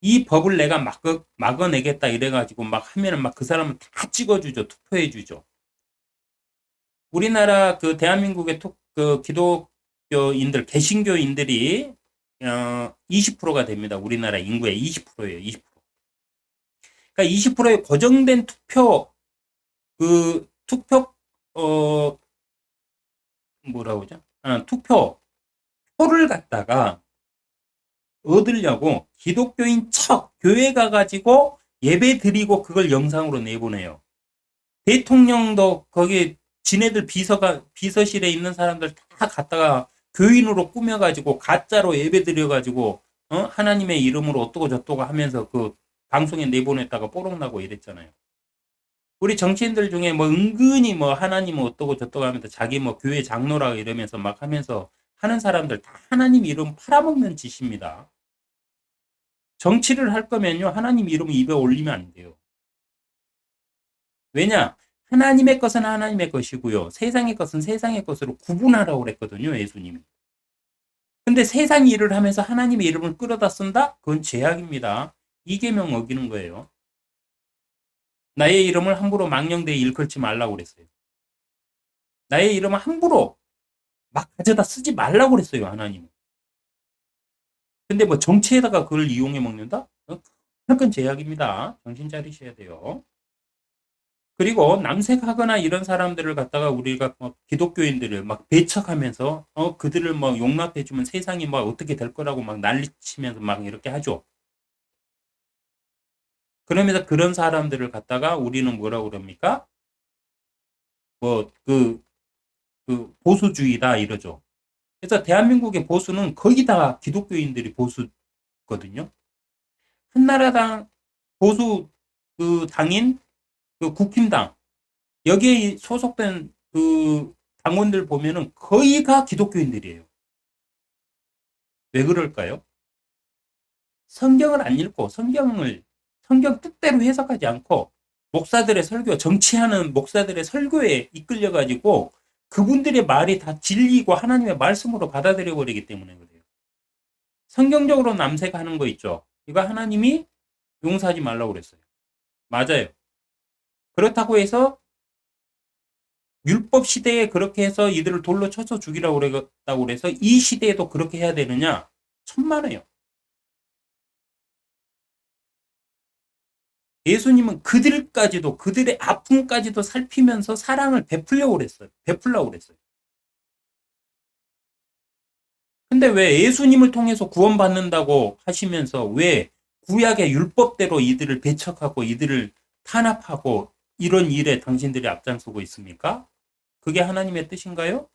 이 법을 내가 막아내겠다 이래가지고 막 하면은 막 그 사람은 다 찍어주죠. 투표해주죠. 우리나라 그 대한민국의 그 기독교인들, 개신교인들이 20%가 됩니다. 우리나라 인구의 20%예요. 20%. 그러니까 20%의 고정된 투표 뭐라고 하죠? 투표표를 갖다가 얻으려고 기독교인 척 교회 가가지고 예배 드리고 그걸 영상으로 내보내요. 대통령도 거기 지네들 비서실에 있는 사람들 다 갖다가 교인으로 꾸며가지고 가짜로 예배 드려가지고 하나님의 이름으로 어떠고 저떠고 하면서 그 방송에 내보냈다가 뽀록나고 이랬잖아요. 우리 정치인들 중에 뭐 은근히 뭐 하나님 어떠고 저떠고 하면서 자기 뭐 교회 장로라 이러면서 막 하면서 하는 사람들 다 하나님 이름 팔아먹는 짓입니다. 정치를 할 거면요 하나님 이름 입에 올리면 안 돼요. 왜냐? 하나님의 것은 하나님의 것이고요. 세상의 것은 세상의 것으로 구분하라고 그랬거든요. 예수님이. 근데 세상 일을 하면서 하나님의 이름을 끌어다 쓴다? 그건 죄악입니다. 이계명 어기는 거예요. 나의 이름을 함부로 망령되이 일컬지 말라고 그랬어요. 나의 이름을 함부로 막 가져다 쓰지 말라고 그랬어요. 하나님은. 근데 뭐 정치에다가 그걸 이용해 먹는다? 그건 죄악입니다. 정신 차리셔야 돼요. 그리고 남색하거나 이런 사람들을 갖다가 우리가 기독교인들을 막 배척하면서 그들을 뭐 용납해주면 세상이 막 어떻게 될 거라고 막 난리치면서 막 이렇게 하죠. 그러면서 그런 사람들을 갖다가 우리는 뭐라고 그럽니까? 뭐 그 보수주의다 이러죠. 그래서 대한민국의 보수는 거의 다 기독교인들이 보수거든요. 한나라당 보수 그 당인 그 국힘당 여기에 소속된 그 당원들 보면은 거의가 기독교인들이에요. 왜 그럴까요? 성경을 안 읽고 성경 뜻대로 해석하지 않고 목사들의 설교, 정치하는 목사들의 설교에 이끌려 가지고 그분들의 말이 다 진리고 하나님의 말씀으로 받아들여 버리기 때문에 그래요. 성경적으로 남색하는 거 있죠. 이거 하나님이 용서하지 말라고 그랬어요. 맞아요. 그렇다고 해서 율법 시대에 그렇게 해서 이들을 돌로 쳐서 죽이라고 그랬다고 그래서 이 시대에도 그렇게 해야 되느냐? 천만에요. 예수님은 그들까지도 그들의 아픔까지도 살피면서 사랑을 베풀려고 그랬어요. 베풀려고 그랬어요. 근데 왜 예수님을 통해서 구원받는다고 하시면서 왜 구약의 율법대로 이들을 배척하고 이들을 탄압하고 이런 일에 당신들이 앞장서고 있습니까? 그게 하나님의 뜻인가요?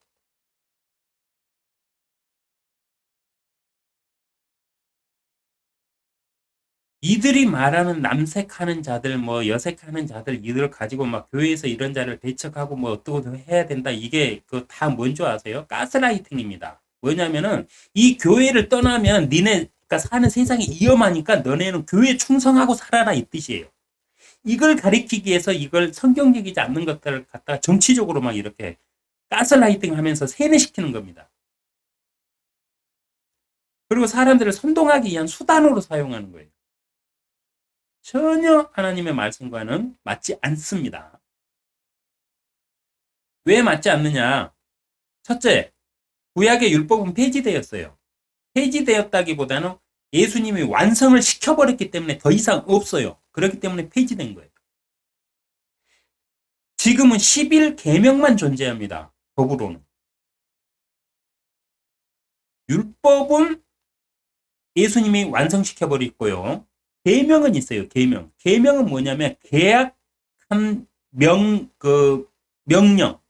이들이 말하는 남색하는 자들, 뭐 여색하는 자들, 이들을 가지고 막 교회에서 이런 자를 배척하고 뭐 어떻게 해야 된다. 이게 그 다 뭔지 아세요? 가스라이팅입니다. 뭐냐면은 이 교회를 떠나면 니네가 사는 세상이 위험하니까 너네는 교회에 충성하고 살아라 이 뜻이에요. 이걸 가리키기 위해서 이걸 성경적이지 않는 것들을 갖다가 정치적으로 막 이렇게 가스라이팅 하면서 세뇌시키는 겁니다. 그리고 사람들을 선동하기 위한 수단으로 사용하는 거예요. 전혀 하나님의 말씀과는 맞지 않습니다. 왜 맞지 않느냐? 첫째, 구약의 율법은 폐지되었어요. 폐지되었다기보다는 예수님이 완성을 시켜버렸기 때문에 더 이상 없어요. 그렇기 때문에 폐지된 거예요. 지금은 11 계명만 존재합니다. 법으로는. 율법은 예수님이 완성시켜버렸고요. 계명은 있어요. 계명. 계명은 뭐냐면 계약한 명령. 그러니까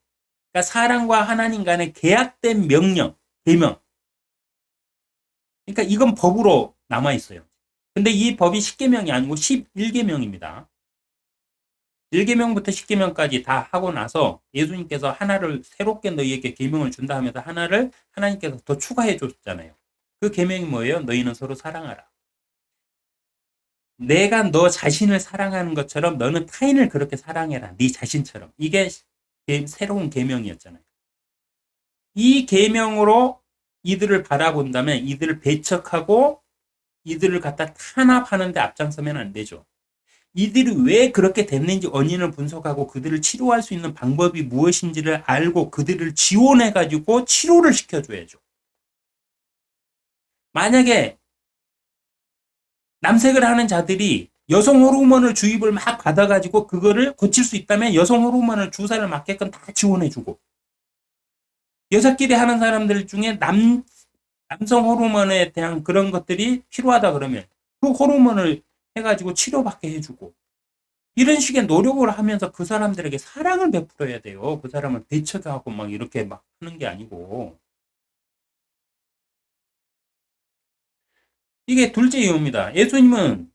사람과 하나님 간의 계약된 명령, 계명. 그러니까 이건 법으로 남아 있어요. 근데 이 법이 10계명이 아니고 11계명입니다. 1계명부터 10계명까지 다 하고 나서 예수님께서 하나를 새롭게 너희에게 계명을 준다 하면서 하나를 하나님께서 더 추가해 줬잖아요. 그 계명이 뭐예요? 너희는 서로 사랑하라. 내가 너 자신을 사랑하는 것처럼 너는 타인을 그렇게 사랑해라. 네 자신처럼. 이게 새로운 계명이었잖아요. 이 계명으로 이들을 바라본다면 이들을 배척하고 이들을 갖다 탄압하는 데 앞장서면 안 되죠. 이들이 왜 그렇게 됐는지 원인을 분석하고 그들을 치료할 수 있는 방법이 무엇인지를 알고 그들을 지원해 가지고 치료를 시켜줘야죠. 만약에 남색을 하는 자들이 여성 호르몬을 주입을 막 받아가지고 그거를 고칠 수 있다면 여성 호르몬을 주사를 맞게끔 다 지원해주고, 여자끼리 하는 사람들 중에 남성 호르몬에 대한 그런 것들이 필요하다 그러면 그 호르몬을 해가지고 치료받게 해주고, 이런 식의 노력을 하면서 그 사람들에게 사랑을 베풀어야 돼요. 그 사람을 배척하고 막 이렇게 막 하는 게 아니고. 이게 둘째 이유입니다. 예수님은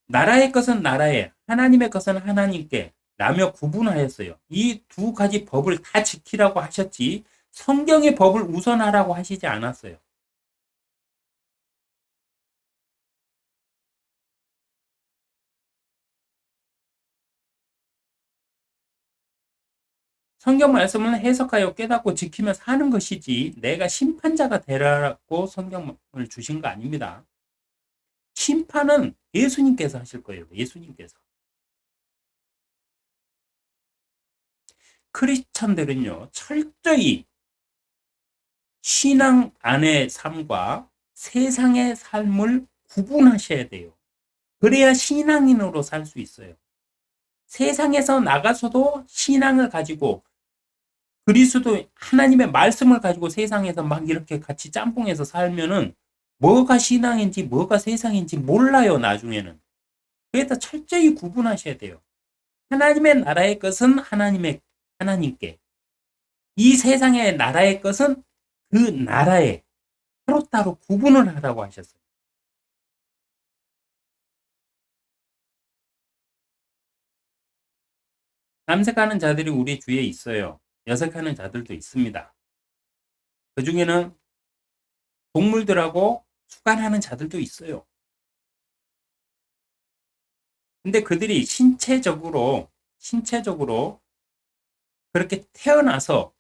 나라의 것은 나라에, 하나님의 것은 하나님께 라며 구분하였어요. 이 두 가지 법을 다 지키라고 하셨지 성경의 법을 우선하라고 하시지 않았어요. 성경 말씀은 해석하여 깨닫고 지키며 사는 것이지 내가 심판자가 되라고 성경을 주신 거 아닙니다. 심판은 예수님께서 하실 거예요. 예수님께서. 크리스천들은요, 철저히 신앙 안의 삶과 세상의 삶을 구분하셔야 돼요. 그래야 신앙인으로 살 수 있어요. 세상에서 나가서도 신앙을 가지고 그리스도 하나님의 말씀을 가지고 세상에서 막 이렇게 같이 짬뽕해서 살면은 뭐가 신앙인지 뭐가 세상인지 몰라요, 나중에는. 그래서 철저히 구분하셔야 돼요. 하나님의 나라의 것은 하나님께, 이 세상의 나라의 것은 그 나라에 따로따로 구분을 하라고 하셨어요. 남색하는 자들이 우리 주위에 있어요. 여색하는 자들도 있습니다. 그 중에는 동물들하고 수간하는 자들도 있어요. 근데 그들이 신체적으로 그렇게 태어나서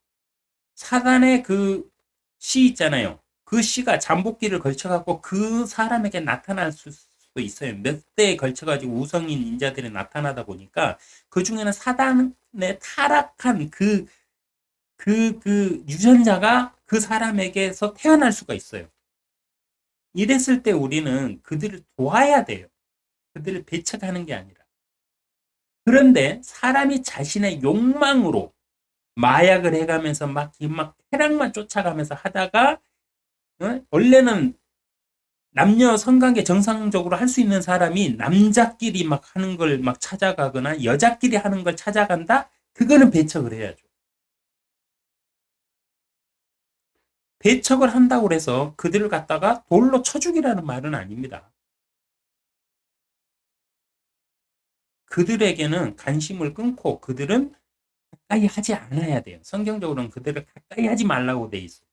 사단의 그 씨 있잖아요. 그 씨가 잠복기를 걸쳐갖고 그 사람에게 나타날 수도 있어요. 몇 대에 걸쳐가지고 우성인 인자들이 나타나다 보니까 그 중에는 사단의 타락한 그 유전자가 그 사람에게서 태어날 수가 있어요. 이랬을 때 우리는 그들을 도와야 돼요. 그들을 배척하는 게 아니라. 그런데 사람이 자신의 욕망으로 마약을 해가면서 막 쾌락만 쫓아가면서 하다가 원래는 남녀 성관계 정상적으로 할 수 있는 사람이 남자끼리 막 하는 걸 막 찾아가거나 여자끼리 하는 걸 찾아간다? 그거는 배척을 해야죠. 배척을 한다고 해서 그들을 갖다가 돌로 쳐 죽이라는 말은 아닙니다. 그들에게는 관심을 끊고 그들은 가까이 하지 않아야 돼요. 성경적으로는 그들을 가까이 하지 말라고 돼 있어요.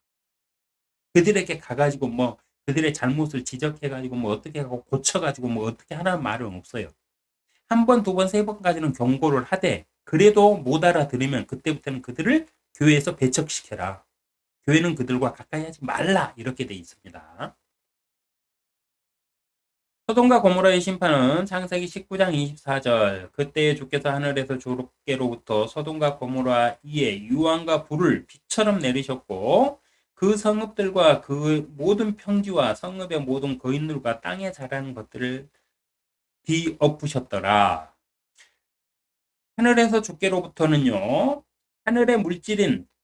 그들에게 가가지고 뭐 그들의 잘못을 지적해가지고 뭐 어떻게 하고 고쳐가지고 뭐 어떻게 하라는 말은 없어요. 한 번, 두 번, 세 번까지는 경고를 하되 그래도 못 알아들으면 그때부터는 그들을 교회에서 배척시켜라. 교회는 그들과 가까이 하지 말라. 이렇게 돼 있습니다. 소돔과 고모라의 심판은 창세기 19장 24절 그때 주께서 하늘에서 주께로부터 소돔과 고모라 이에 유황과 불을 비처럼 내리셨고 그 성읍들과 그 모든 평지와 성읍의 모든 거인들과 땅에 자라는 것들을 뒤엎으셨더라. 하늘에서 주께로부터는요. 하늘의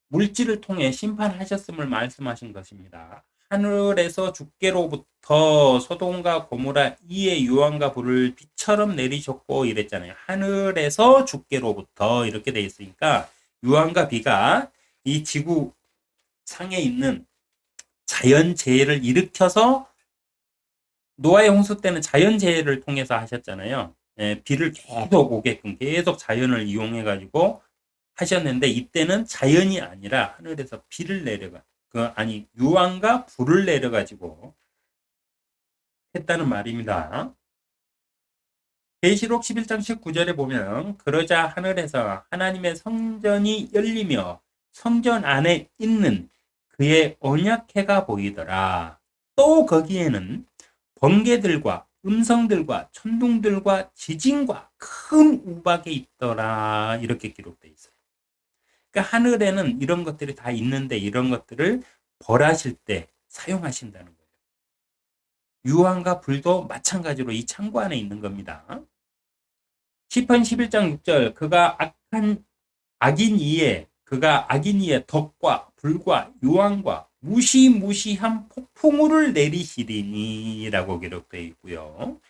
물질을 통해 심판하셨음을 말씀하신 것입니다. 하늘에서 주께로부터 소돔과 고모라 이의 유황과 불을 비처럼 내리셨고 이랬잖아요. 하늘에서 주께로부터 이렇게 돼 있으니까 유황과 비가 이 지구 상에 있는 자연재해를 일으켜서 노아의 홍수 때는 자연재해를 통해서 하셨잖아요. 비를 계속 오게끔 계속 자연을 이용해 가지고 하셨는데 이때는 자연이 아니라 하늘에서 비를 내려가 유황과 불을 내려 가지고 했다는 말입니다. 계시록 11장 19절에 보면 그러자 하늘에서 하나님의 성전이 열리며 성전 안에 있는 그의 언약궤가 보이더라. 또 거기에는 번개들과 음성들과 천둥들과 지진과 큰 우박이 있더라. 이렇게 기록되어 있어요. 그러니까 하늘에는 이런 것들이 다 있는데 이런 것들을 벌하실 때 사용하신다는 거예요. 유황과 불도 마찬가지로 이 창고 안에 있는 겁니다. 시편 11장 6절 그가 악인 이에 덕과 불과 유황과 무시무시한 폭풍우를 내리시리니 라고 기록되어 있고요.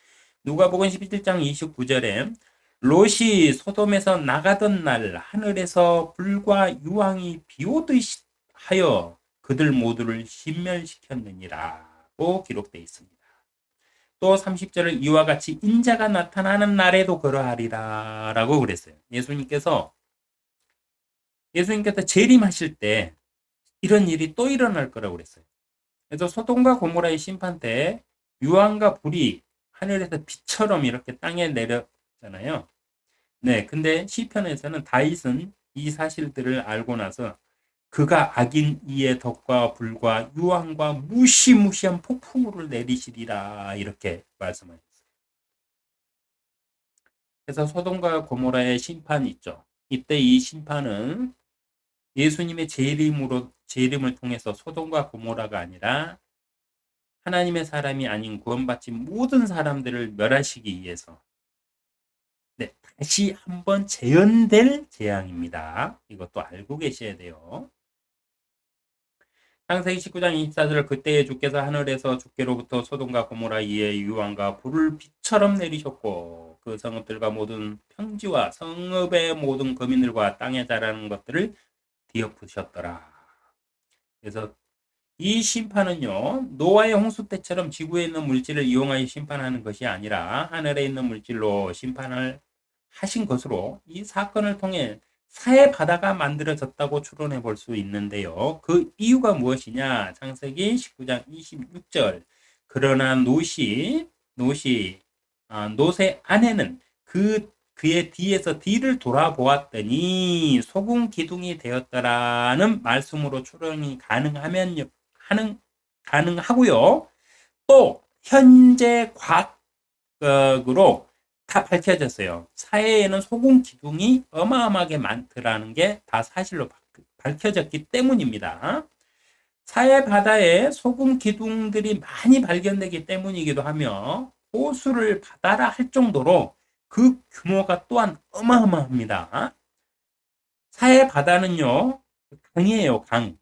누가복음 17장 29절에 롯이 소돔에서 나가던 날 하늘에서 불과 유황이 비오듯이 하여 그들 모두를 신멸시켰느니라고 기록되어 있습니다. 또 30절을 이와 같이 인자가 나타나는 날에도 그러하리라 라고 그랬어요. 예수님께서 재림하실 때 이런 일이 또 일어날 거라고 그랬어요. 그래서 소돔과 고모라의 심판 때 유황과 불이 하늘에서 비처럼 이렇게 땅에 내렸잖아요. 네, 근데 시편에서는 다윗은 이 사실들을 알고 나서 그가 악인 이의 덕과 불과 유황과 무시무시한 폭풍우를 내리시리라 이렇게 말씀하셨어요. 그래서 소돔과 고모라의 심판이 있죠. 이때 이 심판은 예수님의 재림을 통해서 소돔과 고모라가 아니라 하나님의 사람이 아닌 구원받지 모든 사람들을 멸하시기 위해서 네, 다시 한번 재현될 재앙입니다. 이것도 알고 계셔야 돼요. 창세기 19장 24절 그때에 주께서 하늘에서 주께로부터 소돔과 고모라 이에 유황과 불을 비처럼 내리셨고 그 성읍들과 모든 평지와 성읍의 모든 거민들과 땅에 자라는 것들을 뒤엎으셨더라. 그래서 이 심판은요 노아의 홍수 때처럼 지구에 있는 물질을 이용하여 심판하는 것이 아니라 하늘에 있는 물질로 심판을 하신 것으로 이 사건을 통해 사해 바다가 만들어졌다고 추론해 볼 수 있는데요. 그 이유가 무엇이냐? 창세기 19장 26절. 그러나 롯의 아내는 그의 뒤에서 뒤를 돌아보았더니 소금 기둥이 되었더라는 말씀으로 추론이 가능하고요. 또 현재 과학으로 다 밝혀졌어요. 사해에는 소금 기둥이 어마어마하게 많더라는 게 다 사실로 밝혀졌기 때문입니다. 사해 바다에 소금 기둥들이 많이 발견되기 때문이기도 하며 호수를 바다라 할 정도로 그 규모가 또한 어마어마합니다. 사해 바다는요, 강이에요, 강.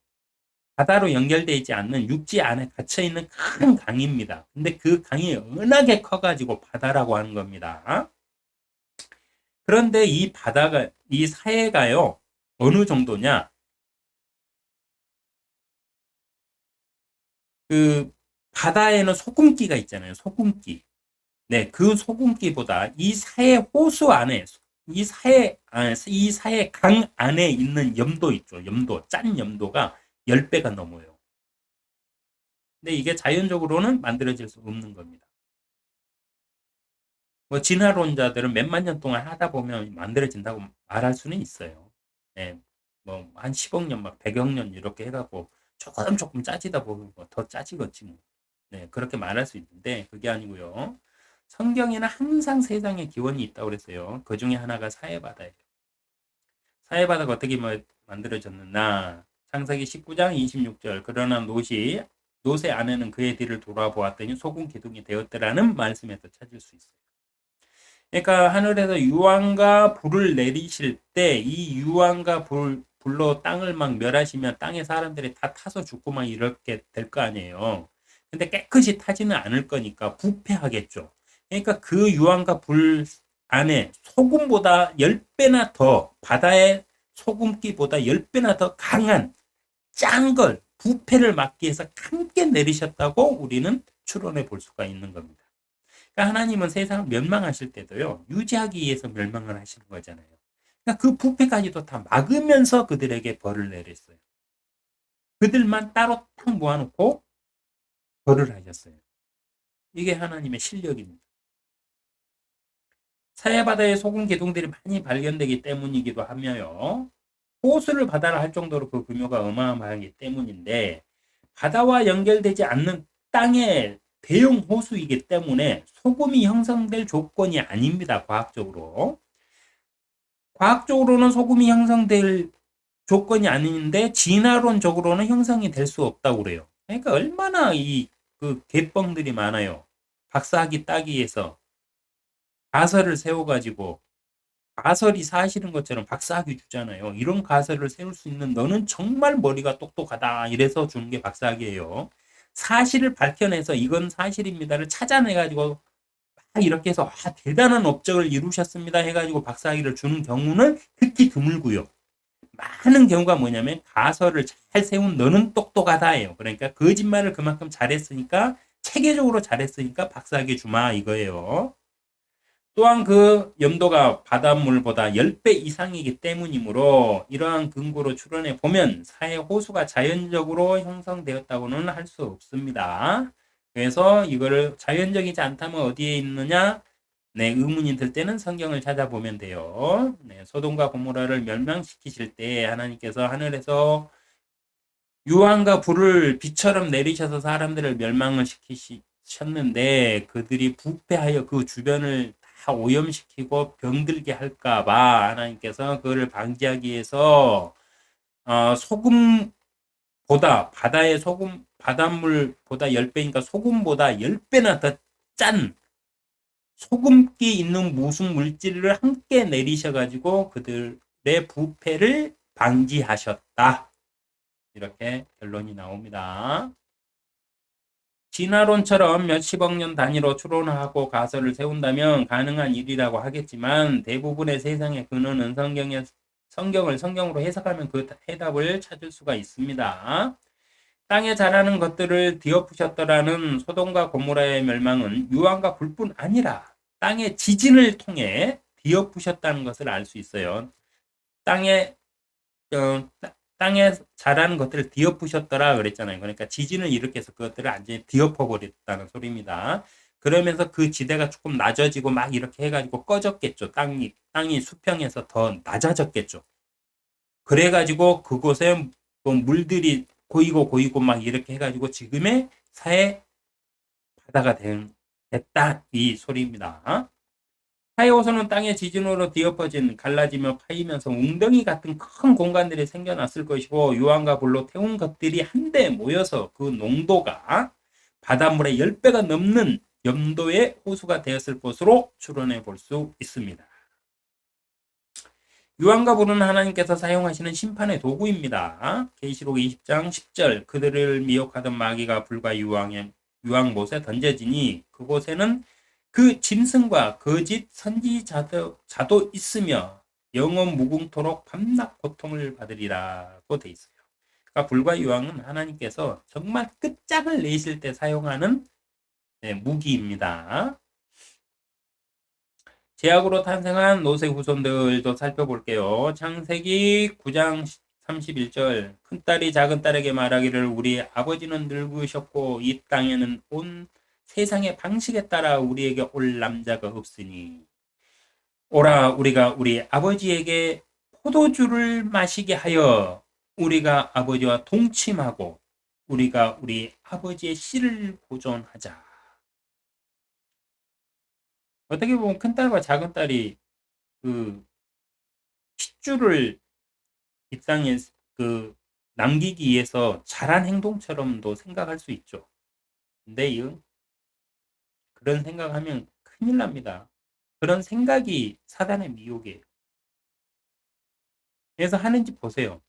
바다로 연결되어 있지 않는 육지 안에 갇혀있는 큰 강입니다. 근데 그 강이 워낙에 커가지고 바다라고 하는 겁니다. 그런데 이 사해가요, 어느 정도냐? 그 바다에는 소금기가 있잖아요, 소금기. 네, 그 소금기보다 이 사해 강 안에 있는 염도 있죠. 짠 염도가 10배가 넘어요. 근데 이게 자연적으로는 만들어질 수 없는 겁니다. 뭐 진화론자들은 몇만 년 동안 하다 보면 만들어진다고 말할 수는 있어요. 네, 뭐 한 10억 년, 막 100억 년 이렇게 해갖고 조금 짜지다 보면 뭐더 짜지겠지 뭐. 네, 그렇게 말할 수 있는데 그게 아니고요. 성경에는 항상 세상에 기원이 있다고 그랬어요. 그 중에 하나가 사해바다예요. 사해바다가 어떻게 만들어졌느냐? 창세기 19장 26절. 그러나 롯의 아내는 그의 뒤를 돌아보았더니 소금 기둥이 되었더라는 말씀에서 찾을 수 있어요. 그러니까 하늘에서 유황과 불을 내리실 때 이 유황과 불로 땅을 막 멸하시면 땅의 사람들이 다 타서 죽고 막 이렇게 될 거 아니에요. 근데 깨끗이 타지는 않을 거니까 부패하겠죠. 그러니까 그 유황과 불 안에 소금보다 10배나 더 바다의 소금기보다 10배나 더 강한 짠 걸 부패를 막기 위해서 함께 내리셨다고 우리는 추론해 볼 수가 있는 겁니다. 그러니까 하나님은 세상을 멸망하실 때도요 유지하기 위해서 멸망을 하시는 거잖아요. 그러니까 그 부패까지도 다 막으면서 그들에게 벌을 내렸어요. 그들만 따로 딱 모아놓고 벌을 하셨어요. 이게 하나님의 실력입니다. 사해바다에 소금 기둥들이 많이 발견되기 때문이기도 하며요. 호수를 바다라 할 정도로 그 규모가 어마어마하기 때문인데 바다와 연결되지 않는 땅의 대형 호수이기 때문에 소금이 형성될 조건이 아닙니다. 과학적으로는 소금이 형성될 조건이 아닌데 진화론적으로는 형성이 될 수 없다고 그래요. 그러니까 얼마나 그 개뻥들이 많아요. 박사학위 따기 위해서 가설을 세워가지고 가설이 사실인 것처럼 박사학위 주잖아요. 이런 가설을 세울 수 있는 너는 정말 머리가 똑똑하다. 이래서 주는 게 박사학위예요. 사실을 밝혀내서 이건 사실입니다를 찾아내가지고 이렇게 해서 대단한 업적을 이루셨습니다 해가지고 박사학위를 주는 경우는 극히 드물고요. 많은 경우가 뭐냐면 가설을 잘 세운 너는 똑똑하다예요. 그러니까 거짓말을 그만큼 잘했으니까 체계적으로 잘했으니까 박사학위 주마 이거예요. 또한 그 염도가 바닷물보다 10배 이상이기 때문이므로 이러한 근거로 추론해 보면 사해 호수가 자연적으로 형성되었다고는 할 수 없습니다. 그래서 이거를 자연적이지 않다면 어디에 있느냐? 네, 의문이 들 때는 성경을 찾아보면 돼요. 네, 소돔과 고모라를 멸망시키실 때 하나님께서 하늘에서 유황과 불을 비처럼 내리셔서 사람들을 멸망을 시키셨는데 그들이 부패하여 그 주변을 다 오염시키고 병들게 할까봐 하나님께서 그거를 방지하기 위해서 소금보다 바다의 소금 바닷물보다 10배니까 소금보다 10배나 더 짠 소금기 있는 무슨 물질을 함께 내리셔가지고 그들의 부패를 방지하셨다. 이렇게 결론이 나옵니다. 진화론처럼 몇십억 년 단위로 추론하고 가설을 세운다면 가능한 일이라고 하겠지만 대부분의 세상의 근원은 성경을 성경으로 해석하면 그 해답을 찾을 수가 있습니다. 땅에 자라는 것들을 뒤엎으셨더라는 소돔과 고모라의 멸망은 유황과 불뿐 아니라 땅의 지진을 통해 뒤엎으셨다는 것을 알 수 있어요. 땅에 어, 땅에 자라는 것들을 뒤엎으셨더라 그랬잖아요. 그러니까 지진을 일으켜서 그것들을 완전히 뒤엎어 버렸다는 소리입니다. 그러면서 그 지대가 조금 낮아지고 막 이렇게 해가지고 꺼졌겠죠. 땅이 수평에서 더 낮아졌겠죠. 그래가지고 그곳에 뭐 물들이 고이고 막 이렇게 해가지고 지금의 사해 바다가 됐다 이 소리입니다. 하이오선은 땅의 지진으로 뒤엎어진 갈라지며 파이면서 웅덩이 같은 큰 공간들이 생겨났을 것이고 유황과 불로 태운 것들이 한데 모여서 그 농도가 바닷물의 10배가 넘는 염도의 호수가 되었을 것으로 추론해 볼 수 있습니다. 유황과 불은 하나님께서 사용하시는 심판의 도구입니다. 계시록 20장 10절 그들을 미혹하던 마귀가 불과 유황못에 던져지니 그곳에는 그 짐승과 거짓 선지자도 있으며 영원 무궁토록 밤낮 고통을 받으리라고 돼 있어요. 그러니까 불과 유황은 하나님께서 정말 끝장을 내실 때 사용하는 무기입니다. 제약으로 탄생한 노세 후손들도 살펴볼게요. 창세기 9장 31절 큰딸이 작은딸에게 말하기를 우리 아버지는 늙으셨고 이 땅에는 온 세상의 방식에 따라 우리에게 올 남자가 없으니 오라 우리가 우리 아버지에게 포도주를 마시게 하여 우리가 아버지와 동침하고 우리가 우리 아버지의 씨를 보존하자. 어떻게 보면 큰딸과 작은딸이 그 핏줄을 이 땅에 그 남기기 위해서 잘한 행동처럼도 생각할 수 있죠. 근데 그런 생각하면 큰일 납니다. 그런 생각이 사단의 미혹이에요. 그래서 하는 짓 보세요.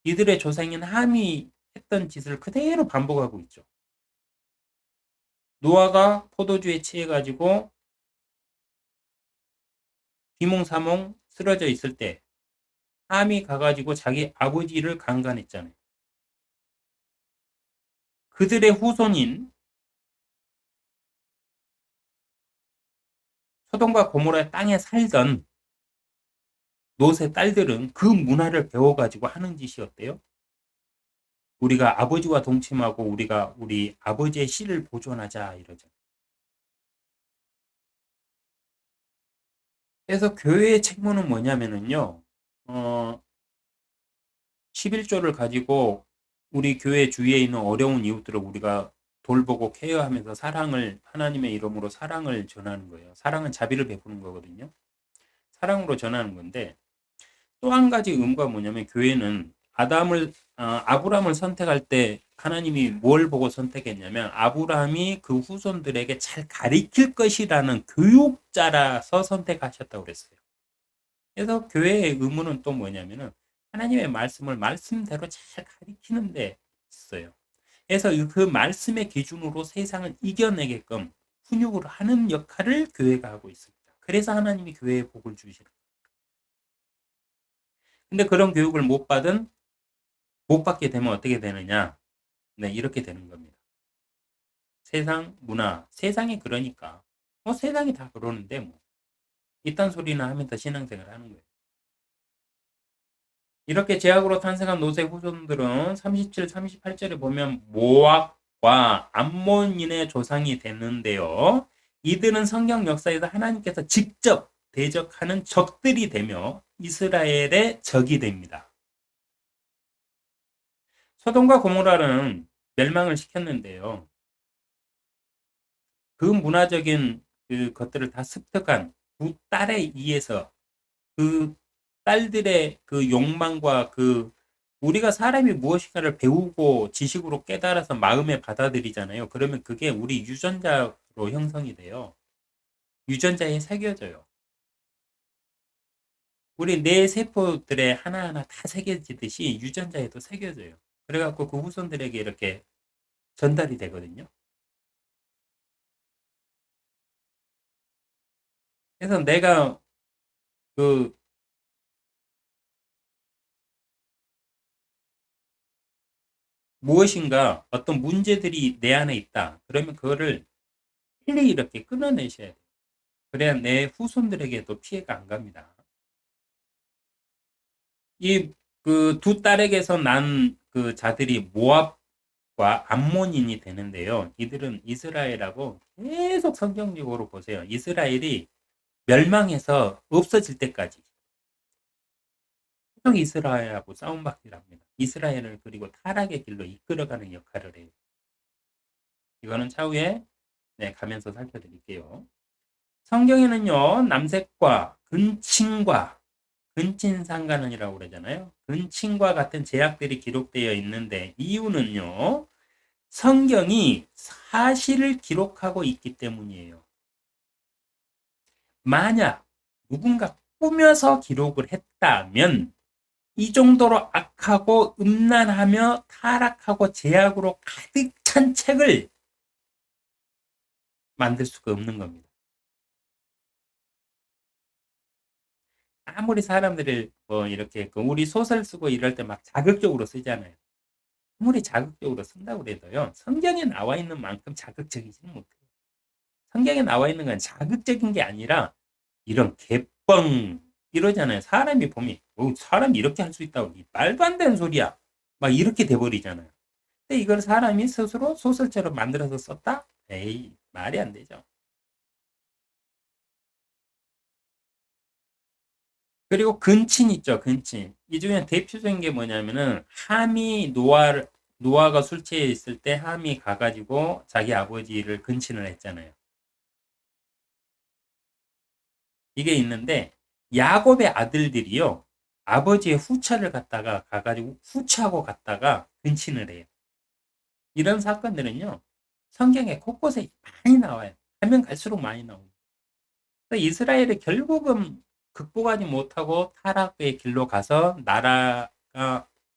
이들의 조상인 함이 했던 짓을 그대로 반복하고 있죠. 노아가 포도주에 취해가지고 비몽사몽 쓰러져 있을 때 함이 가가지고 자기 아버지를 강간했잖아요. 그들의 후손인 소돔과 고모라의 땅에 살던 롯의 딸들은 그 문화를 배워가지고 하는 짓이 어때요? 우리가 아버지와 동침하고 우리가 우리 아버지의 씨를 보존하자 이러죠. 그래서 교회의 책무는 뭐냐면은요. 11조를 가지고 우리 교회 주위에 있는 어려운 이웃들을 우리가 돌보고 케어하면서 사랑을 하나님의 이름으로 사랑을 전하는 거예요. 사랑은 자비를 베푸는 거거든요. 사랑으로 전하는 건데 또 한 가지 의무가 뭐냐면 교회는 아브람을 선택할 때 하나님이 뭘 보고 선택했냐면 아브라함이 그 후손들에게 잘 가르칠 것이라는 교육자라서 선택하셨다고 그랬어요. 그래서 교회의 의무는 또 뭐냐면은 하나님의 말씀을 말씀대로 잘 가르치는 데 있어요. 그래서 그 말씀의 기준으로 세상을 이겨내게끔 훈육을 하는 역할을 교회가 하고 있습니다. 그래서 하나님이 교회에 복을 주시는 거예요. 근데 그런 교육을 못 받게 되면 어떻게 되느냐? 네, 이렇게 되는 겁니다. 세상 문화, 세상이 그러니까 세상이 다 그러는데 뭐 이딴 소리나 하면서 신앙생활 하는 거예요. 이렇게 제약으로 탄생한 노세 후손들은 37, 38절에 보면 모압과 암몬인의 조상이 됐는데요. 이들은 성경 역사에서 하나님께서 직접 대적하는 적들이 되며 이스라엘의 적이 됩니다. 소돔과 고모라는 멸망을 시켰는데요. 그 문화적인 그 것들을 다 습득한 두 딸에 의해서 그 딸들의 그 욕망과 그 우리가 사람이 무엇인가를 배우고 지식으로 깨달아서 마음에 받아들이잖아요. 그러면 그게 우리 유전자로 형성이 돼요. 유전자에 새겨져요. 우리 뇌 세포들의 하나하나 다 새겨지듯이 유전자에도 새겨져요. 그래갖고 그 후손들에게 이렇게 전달이 되거든요. 그래서 내가 그 무엇인가 어떤 문제들이 내 안에 있다. 그러면 그거를 빨리 이렇게 끊어내셔야 돼요. 그래야 내 후손들에게도 피해가 안 갑니다. 이 그 두 딸에게서 난 그 자들이 모압과 암몬인이 되는데요. 이들은 이스라엘하고 계속 성경적으로 보세요. 이스라엘이 멸망해서 없어질 때까지 계속 이스라엘하고 싸움받기를 합니다. 이스라엘을 그리고 타락의 길로 이끌어가는 역할을 해요. 이거는 차후에 네, 가면서 살펴드릴게요. 성경에는요, 남색과 근친과 근친상간은이라고 그러잖아요. 근친과 같은 제약들이 기록되어 있는데 이유는요. 성경이 사실을 기록하고 있기 때문이에요. 만약 누군가 꾸며서 기록을 했다면 이 정도로 악하고 음란하며 타락하고 제약으로 가득 찬 책을 만들 수가 없는 겁니다. 아무리 사람들이 이렇게 우리 소설 쓰고 이럴 때 막 자극적으로 쓰잖아요. 아무리 자극적으로 쓴다고 해도요. 성경에 나와 있는 만큼 자극적이지는 못해요. 성경에 나와 있는 건 자극적인 게 아니라 이런 개뻥 이러잖아요. 사람이 보면 사람이 이렇게 할 수 있다고 말도 안 되는 소리야. 막 이렇게 돼버리잖아요. 근데 이걸 사람이 스스로 소설처럼 만들어서 썼다? 에이 말이 안 되죠. 그리고 근친 있죠, 근친. 이 중에 대표적인 게 뭐냐면은 노아가 술 취해 있을 때 함이 가가지고 자기 아버지를 근친을 했잖아요. 이게 있는데 야곱의 아들들이요. 아버지의 후처를 갖다가 가가지고 후처하고 갔다가 근친을 해요. 이런 사건들은요. 성경에 곳곳에 많이 나와요. 가면 갈수록 많이 나옵니다. 이스라엘이 결국은 극복하지 못하고 타락의 길로 가서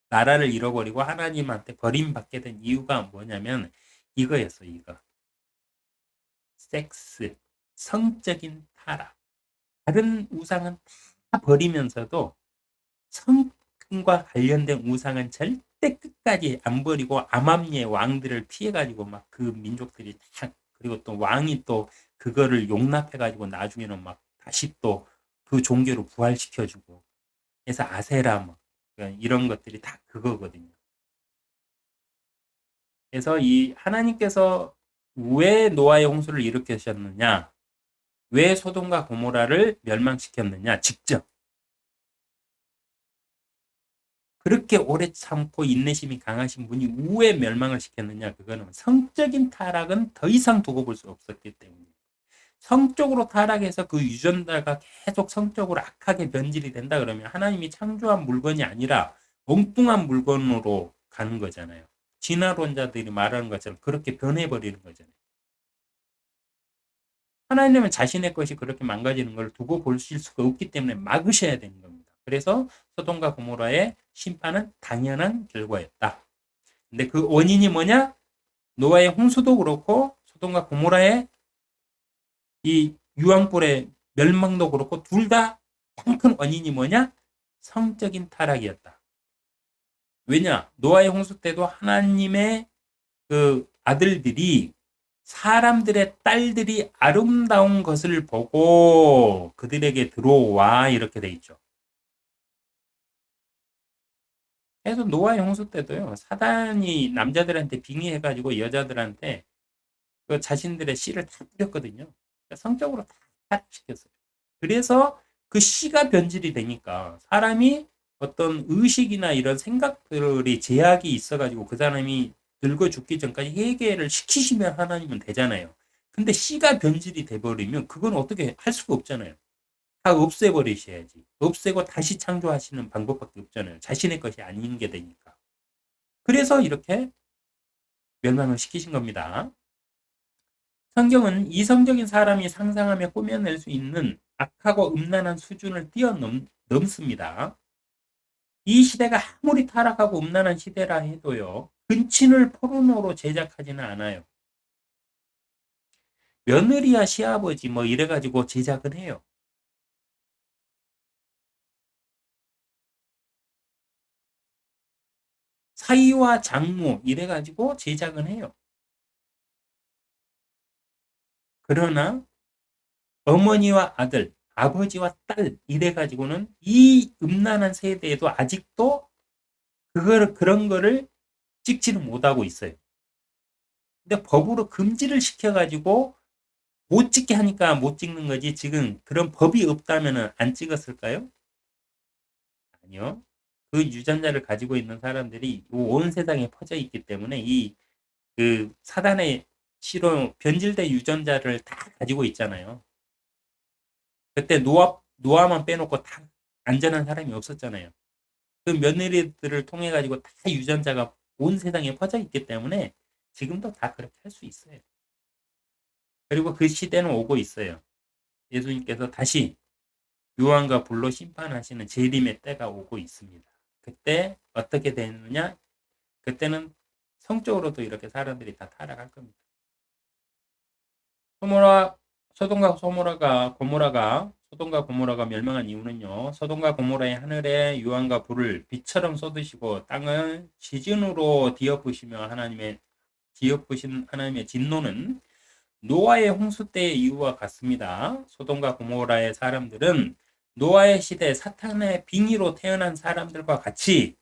나라를 잃어버리고 하나님한테 버림받게 된 이유가 뭐냐면 이거였어, 이거. 섹스, 성적인 타락. 다른 우상은 다 버리면서도 성과 관련된 우상은 절대 끝까지 안 버리고 암암리의 왕들을 피해가지고 막 그 민족들이 다 그리고 또 왕이 또 그거를 용납해가지고 나중에는 막 다시 또 그 종교로 부활시켜주고 그래서 아세라 뭐 이런 것들이 다 그거거든요. 그래서 이 하나님께서 왜 노아의 홍수를 일으키셨느냐, 왜 소돔과 고모라를 멸망시켰느냐, 직접 그렇게 오래 참고 인내심이 강하신 분이 왜 멸망을 시켰느냐, 그거는 성적인 타락은 더 이상 두고 볼 수 없었기 때문에 성적으로 타락해서 그 유전자가 계속 성적으로 악하게 변질이 된다 그러면 하나님이 창조한 물건이 아니라 엉뚱한 물건으로 가는 거잖아요. 진화론자들이 말하는 것처럼 그렇게 변해버리는 거잖아요. 하나님은 자신의 것이 그렇게 망가지는 걸 두고 보실 수가 없기 때문에 막으셔야 되는 겁니다. 그래서 소돔과 고모라의 심판은 당연한 결과였다. 근데 그 원인이 뭐냐? 노아의 홍수도 그렇고 소돔과 고모라의 이 유황불의 멸망도 그렇고 둘 다 가장 큰 원인이 뭐냐? 성적인 타락이었다. 왜냐? 노아의 홍수 때도 하나님의 그 아들들이 사람들의 딸들이 아름다운 것을 보고 그들에게 들어와 이렇게 돼 있죠. 그래서 노아의 홍수 때도요. 사단이 남자들한테 빙의해가지고 여자들한테 그 자신들의 씨를 다 뿌렸거든요. 그러니까 성적으로 다 타락시켰어요. 그래서 그 씨가 변질이 되니까 사람이 어떤 의식이나 이런 생각들이 제약이 있어가지고 그 사람이 늙어 죽기 전까지 해결을 시키시면 하나님은 되잖아요. 근데 씨가 변질이 돼버리면 그건 어떻게 할 수가 없잖아요. 다 없애버리셔야지. 없애고 다시 창조하시는 방법밖에 없잖아요. 자신의 것이 아닌 게 되니까. 그래서 이렇게 멸망을 시키신 겁니다. 성경은 이성적인 사람이 상상하며 꾸며낼 수 있는 악하고 음란한 수준을 뛰어넘습니다. 이 시대가 아무리 타락하고 음란한 시대라 해도요. 근친을 포르노로 제작하지는 않아요. 며느리야 시아버지 뭐 이래가지고 제작은 해요. 사위와 장모 이래가지고 제작은 해요. 그러나 어머니와 아들, 아버지와 딸 이래가지고는 이 음란한 세대에도 아직도 그런 거를 찍지는 못하고 있어요. 근데 법으로 금지를 시켜가지고 못 찍게 하니까 못 찍는 거지. 지금 그런 법이 없다면 안 찍었을까요? 아니요. 그 유전자를 가지고 있는 사람들이 온 세상에 퍼져 있기 때문에 이 그 사단의 실로 변질된 유전자를 다 가지고 있잖아요. 그때 노아만 빼놓고 다 안전한 사람이 없었잖아요. 그 며느리들을 통해 가지고 다 유전자가 온 세상에 퍼져 있기 때문에 지금도 다 그렇게 할 수 있어요. 그리고 그 시대는 오고 있어요. 예수님께서 다시 유황과 불로 심판하시는 재림의 때가 오고 있습니다. 그때 어떻게 되느냐? 그때는 성적으로도 이렇게 사람들이 다 타락할 겁니다. 소모라 소돔과 고모라가 멸망한 이유는요. 소돔과 고모라의 하늘에 유황과 불을 빛처럼 쏟으시고 땅을 지진으로 뒤엎으신 하나님의 진노는 노아의 홍수 때의 이유와 같습니다. 소돔과 고모라의 사람들은 노아의 시대 사탄의 빙의로 태어난 사람들과 같이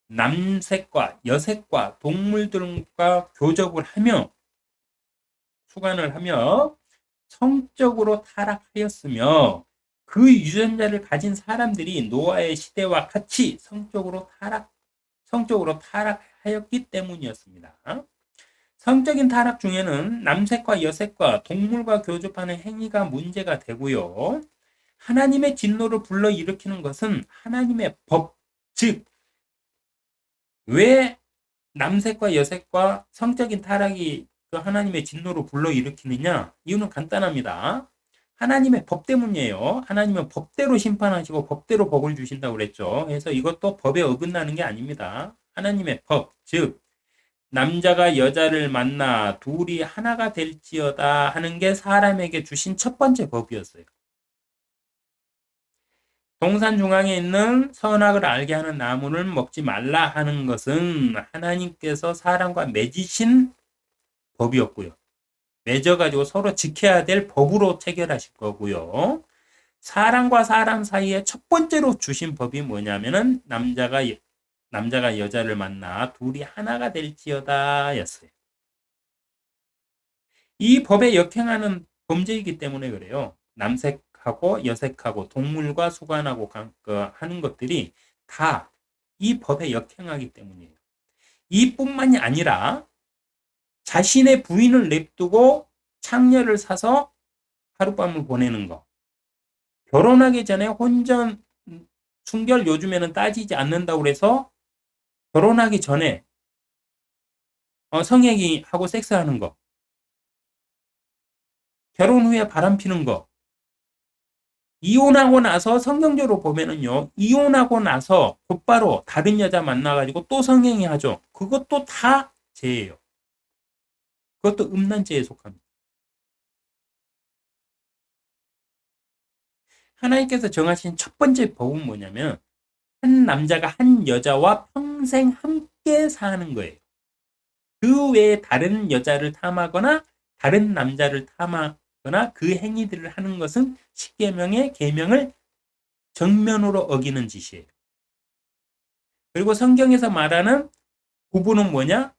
남색과 여색과 동물들과 교접을 하며 수간을 하며 성적으로 타락하였으며 그 유전자를 가진 사람들이 노아의 시대와 같이 성적으로 타락하였기 때문이었습니다. 성적인 타락 중에는 남색과 여색과 동물과 교접하는 행위가 문제가 되고요. 하나님의 진노를 불러일으키는 것은 하나님의 법, 즉, 왜 남색과 여색과 성적인 타락이 그 하나님의 진노를 불러일으키느냐? 이유는 간단합니다. 하나님의 법 때문이에요. 하나님은 법대로 심판하시고 법대로 복을 주신다고 그랬죠. 그래서 이것도 법에 어긋나는 게 아닙니다. 하나님의 법, 즉 남자가 여자를 만나 둘이 하나가 될지어다 하는 게 사람에게 주신 첫 번째 법이었어요. 동산 중앙에 있는 선악을 알게 하는 나무는 먹지 말라 하는 것은 하나님께서 사람과 맺으신 법이었고요. 맺어가지고 서로 지켜야 될 법으로 체결하실 거고요. 사람과 사람 사이에 첫 번째로 주신 법이 뭐냐면은 남자가 여자를 만나 둘이 하나가 될지어다 였어요. 이 법에 역행하는 범죄이기 때문에 그래요. 남색하고 여색하고 동물과 수간하고 하는 것들이 다 이 법에 역행하기 때문이에요. 이뿐만이 아니라 자신의 부인을 냅두고 창녀를 사서 하룻밤을 보내는 거. 결혼하기 전에 혼전 순결 요즘에는 따지지 않는다고 그래서 결혼하기 전에 성행위하고 섹스하는 거, 결혼 후에 바람피는 거, 이혼하고 나서 성경적으로 보면은요, 이혼하고 나서 곧바로 다른 여자 만나가지고 또 성행위 하죠. 그것도 다 죄예요. 그것도 음란죄에 속합니다. 하나님께서 정하신 첫 번째 법은 뭐냐면, 한 남자가 한 여자와 평생 함께 사는 거예요. 그 외에 다른 여자를 탐하거나 다른 남자를 탐하거나 그 행위들을 하는 것은 십계명의 계명을 정면으로 어기는 짓이에요. 그리고 성경에서 말하는 부부는 뭐냐?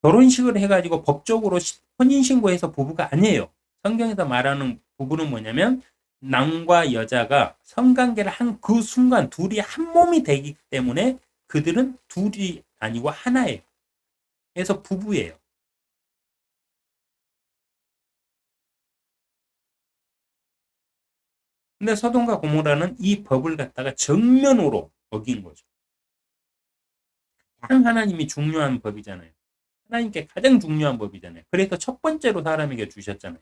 결혼식을 해가지고 법적으로 혼인신고해서 부부가 아니에요. 성경에서 말하는 부부는 뭐냐면 남과 여자가 성관계를 한 그 순간 둘이 한 몸이 되기 때문에 그들은 둘이 아니고 하나예요. 그래서 부부예요. 근데 소돔과 고모라는 이 법을 갖다가 정면으로 어긴 거죠. 가장 하나님이 중요한 법이잖아요. 하나님께 가장 중요한 법이잖아요. 그래서 첫 번째로 사람에게 주셨잖아요.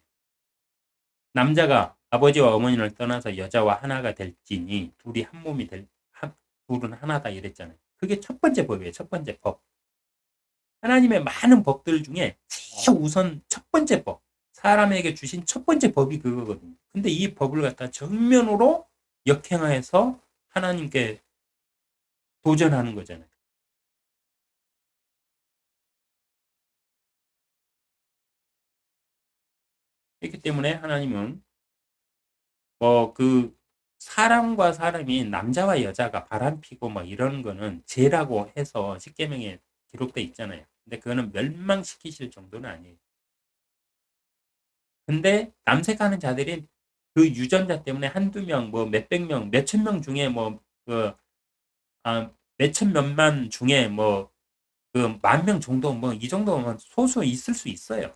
남자가 아버지와 어머니를 떠나서 여자와 하나가 될지니 둘이 한 몸이 둘은 하나다 이랬잖아요. 그게 첫 번째 법이에요. 첫 번째 법. 하나님의 많은 법들 중에 제일 우선 첫 번째 법. 사람에게 주신 첫 번째 법이 그거거든요. 근데 이 법을 갖다 정면으로 역행하여서 하나님께 도전하는 거잖아요. 그렇기 때문에 하나님은 그 사람과 사람이 남자와 여자가 바람피고 뭐 이런 거는 죄라고 해서 십계명에 기록돼 있잖아요. 근데 그거는 멸망시키실 정도는 아니에요. 근데 남색하는 자들이 그 유전자 때문에 한두 명, 뭐 몇백 명, 몇천 명 중에 몇천 몇만 중에 그 만 명 정도 이 정도면 소수 있을 수 있어요.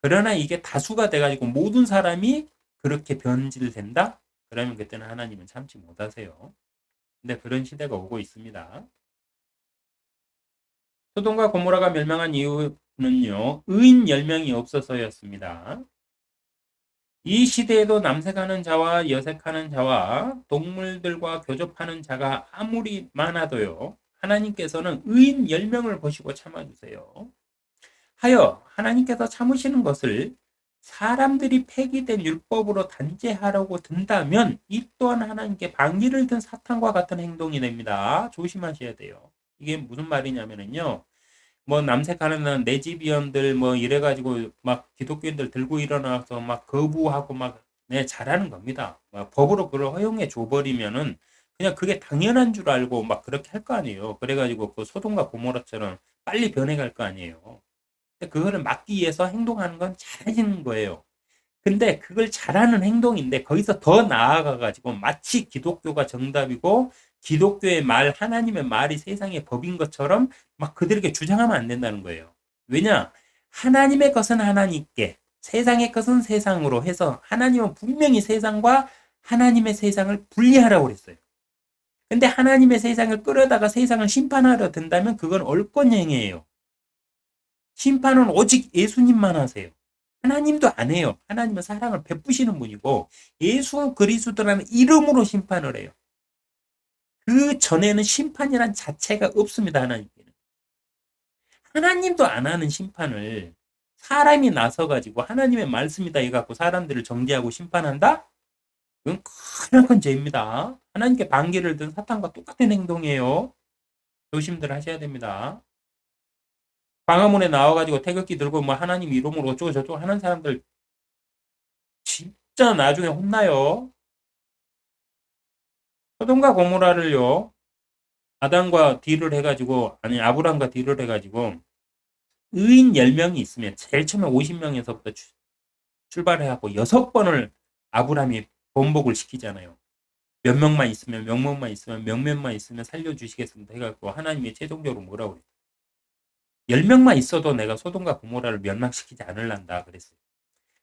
그러나 이게 다수가 돼가지고 모든 사람이 그렇게 변질된다? 그러면 그때는 하나님은 참지 못하세요. 근데 그런 시대가 오고 있습니다. 소돔과 고모라가 멸망한 이유는요, 의인 10명이 없어서였습니다. 이 시대에도 남색하는 자와 여색하는 자와 동물들과 교접하는 자가 아무리 많아도요, 하나님께서는 의인 10명을 보시고 참아주세요. 하여 하나님께서 참으시는 것을 사람들이 폐기된 율법으로 단죄하려고 든다면 이 또한 하나님께 방귀를 든 사탄과 같은 행동이 됩니다. 조심하셔야 돼요. 이게 무슨 말이냐면요. 남색하는 내지비언들 이래가지고 막 기독교인들 들고 일어나서 막 거부하고 막 잘하는 겁니다. 법으로 그걸 허용해 줘버리면은 그냥 그게 당연한 줄 알고 막 그렇게 할 거 아니에요. 그래가지고 그 소돔과 고모라처럼 빨리 변해갈 거 아니에요. 그거를 막기 위해서 행동하는 건 잘하시는 거예요. 근데 그걸 잘하는 행동인데 거기서 더 나아가가지고 마치 기독교가 정답이고 기독교의 말, 하나님의 말이 세상의 법인 것처럼 막 그들에게 주장하면 안 된다는 거예요. 왜냐? 하나님의 것은 하나님께, 세상의 것은 세상으로 해서 하나님은 분명히 세상과 하나님의 세상을 분리하라고 그랬어요. 근데 하나님의 세상을 끌어다가 세상을 심판하려 든다면 그건 옳건행위예요. 심판은 오직 예수님만 하세요. 하나님도 안 해요. 하나님은 사랑을 베푸시는 분이고 예수 그리스도라는 이름으로 심판을 해요. 그 전에는 심판이란 자체가 없습니다. 하나님께는. 하나님도 안 하는 심판을 사람이 나서가지고 하나님의 말씀이다 해갖고 사람들을 정죄하고 심판한다? 그건 큰 죄입니다. 하나님께 반기를 든 사탄과 똑같은 행동이에요. 조심들 하셔야 됩니다. 광화문에 나와가지고 태극기 들고 하나님 이름으로 어쩌고 저쩌고 하는 사람들 진짜 나중에 혼나요. 소돔과 고모라를요, 아담과 딜을 해가지고, 아니, 아브람과 딜을 해가지고, 의인 10명이 있으면, 제일 처음에 50명에서부터 출발해갖고, 6번을 아브람이 번복을 시키잖아요. 몇 명만 있으면, 명명만 있으면, 명면만 있으면 살려주시겠습니다. 해갖고, 하나님이 최종적으로 뭐라고 그랬어요? 10명만 있어도 내가 소돔과 고모라를 멸망시키지 않을란다. 그랬어요.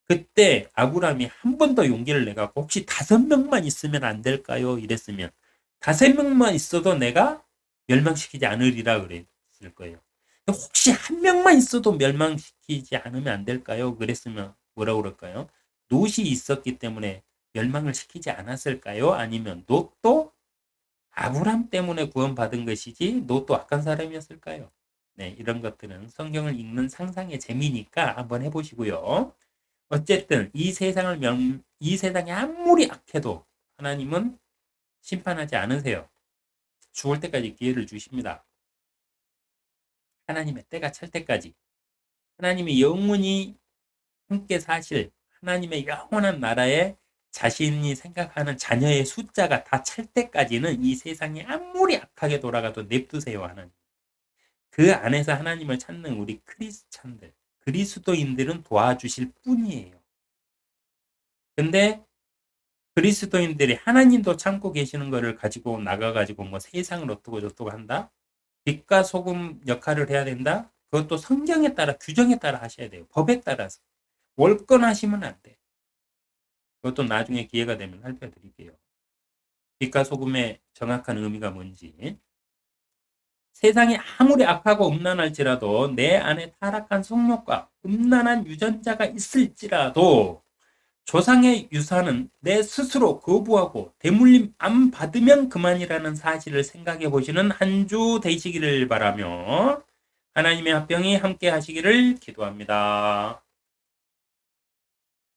그때 아브람이 한 번 더 용기를 내갖고 혹시 5명만 있으면 안 될까요? 이랬으면 5명만 있어도 내가 멸망시키지 않으리라 그랬을 거예요. 혹시 한 명만 있어도 멸망시키지 않으면 안 될까요? 그랬으면 뭐라고 그럴까요? 롯이 있었기 때문에 멸망을 시키지 않았을까요? 아니면 롯도 아브람 때문에 구원받은 것이지 롯도 악한 사람이었을까요? 네, 이런 것들은 성경을 읽는 상상의 재미니까 한번 해보시고요. 어쨌든 이 세상이 아무리 악해도 하나님은 심판하지 않으세요. 죽을 때까지 기회를 주십니다. 하나님의 때가 찰 때까지. 하나님이 영원히 함께 사실 하나님의 영원한 나라에 자신이 생각하는 자녀의 숫자가 다 찰 때까지는 이 세상이 아무리 악하게 돌아가도 냅두세요, 하나님. 그 안에서 하나님을 찾는 우리 크리스찬들, 그리스도인들은 도와주실 뿐이에요. 근데 그리스도인들이 하나님도 참고 계시는 거를 가지고 나가가지고 뭐 세상을 어떻고 저떻고 한다? 빛과 소금 역할을 해야 된다? 그것도 성경에 따라, 규정에 따라 하셔야 돼요. 법에 따라서. 월권하시면 안 돼. 그것도 나중에 기회가 되면 살펴드릴게요. 빛과 소금의 정확한 의미가 뭔지. 세상이 아무리 악하고 음란할지라도 내 안에 타락한 성욕과 음란한 유전자가 있을지라도 조상의 유산은 내 스스로 거부하고 대물림 안 받으면 그만이라는 사실을 생각해 보시는 한 주 되시기를 바라며 하나님의 합병이 함께 하시기를 기도합니다.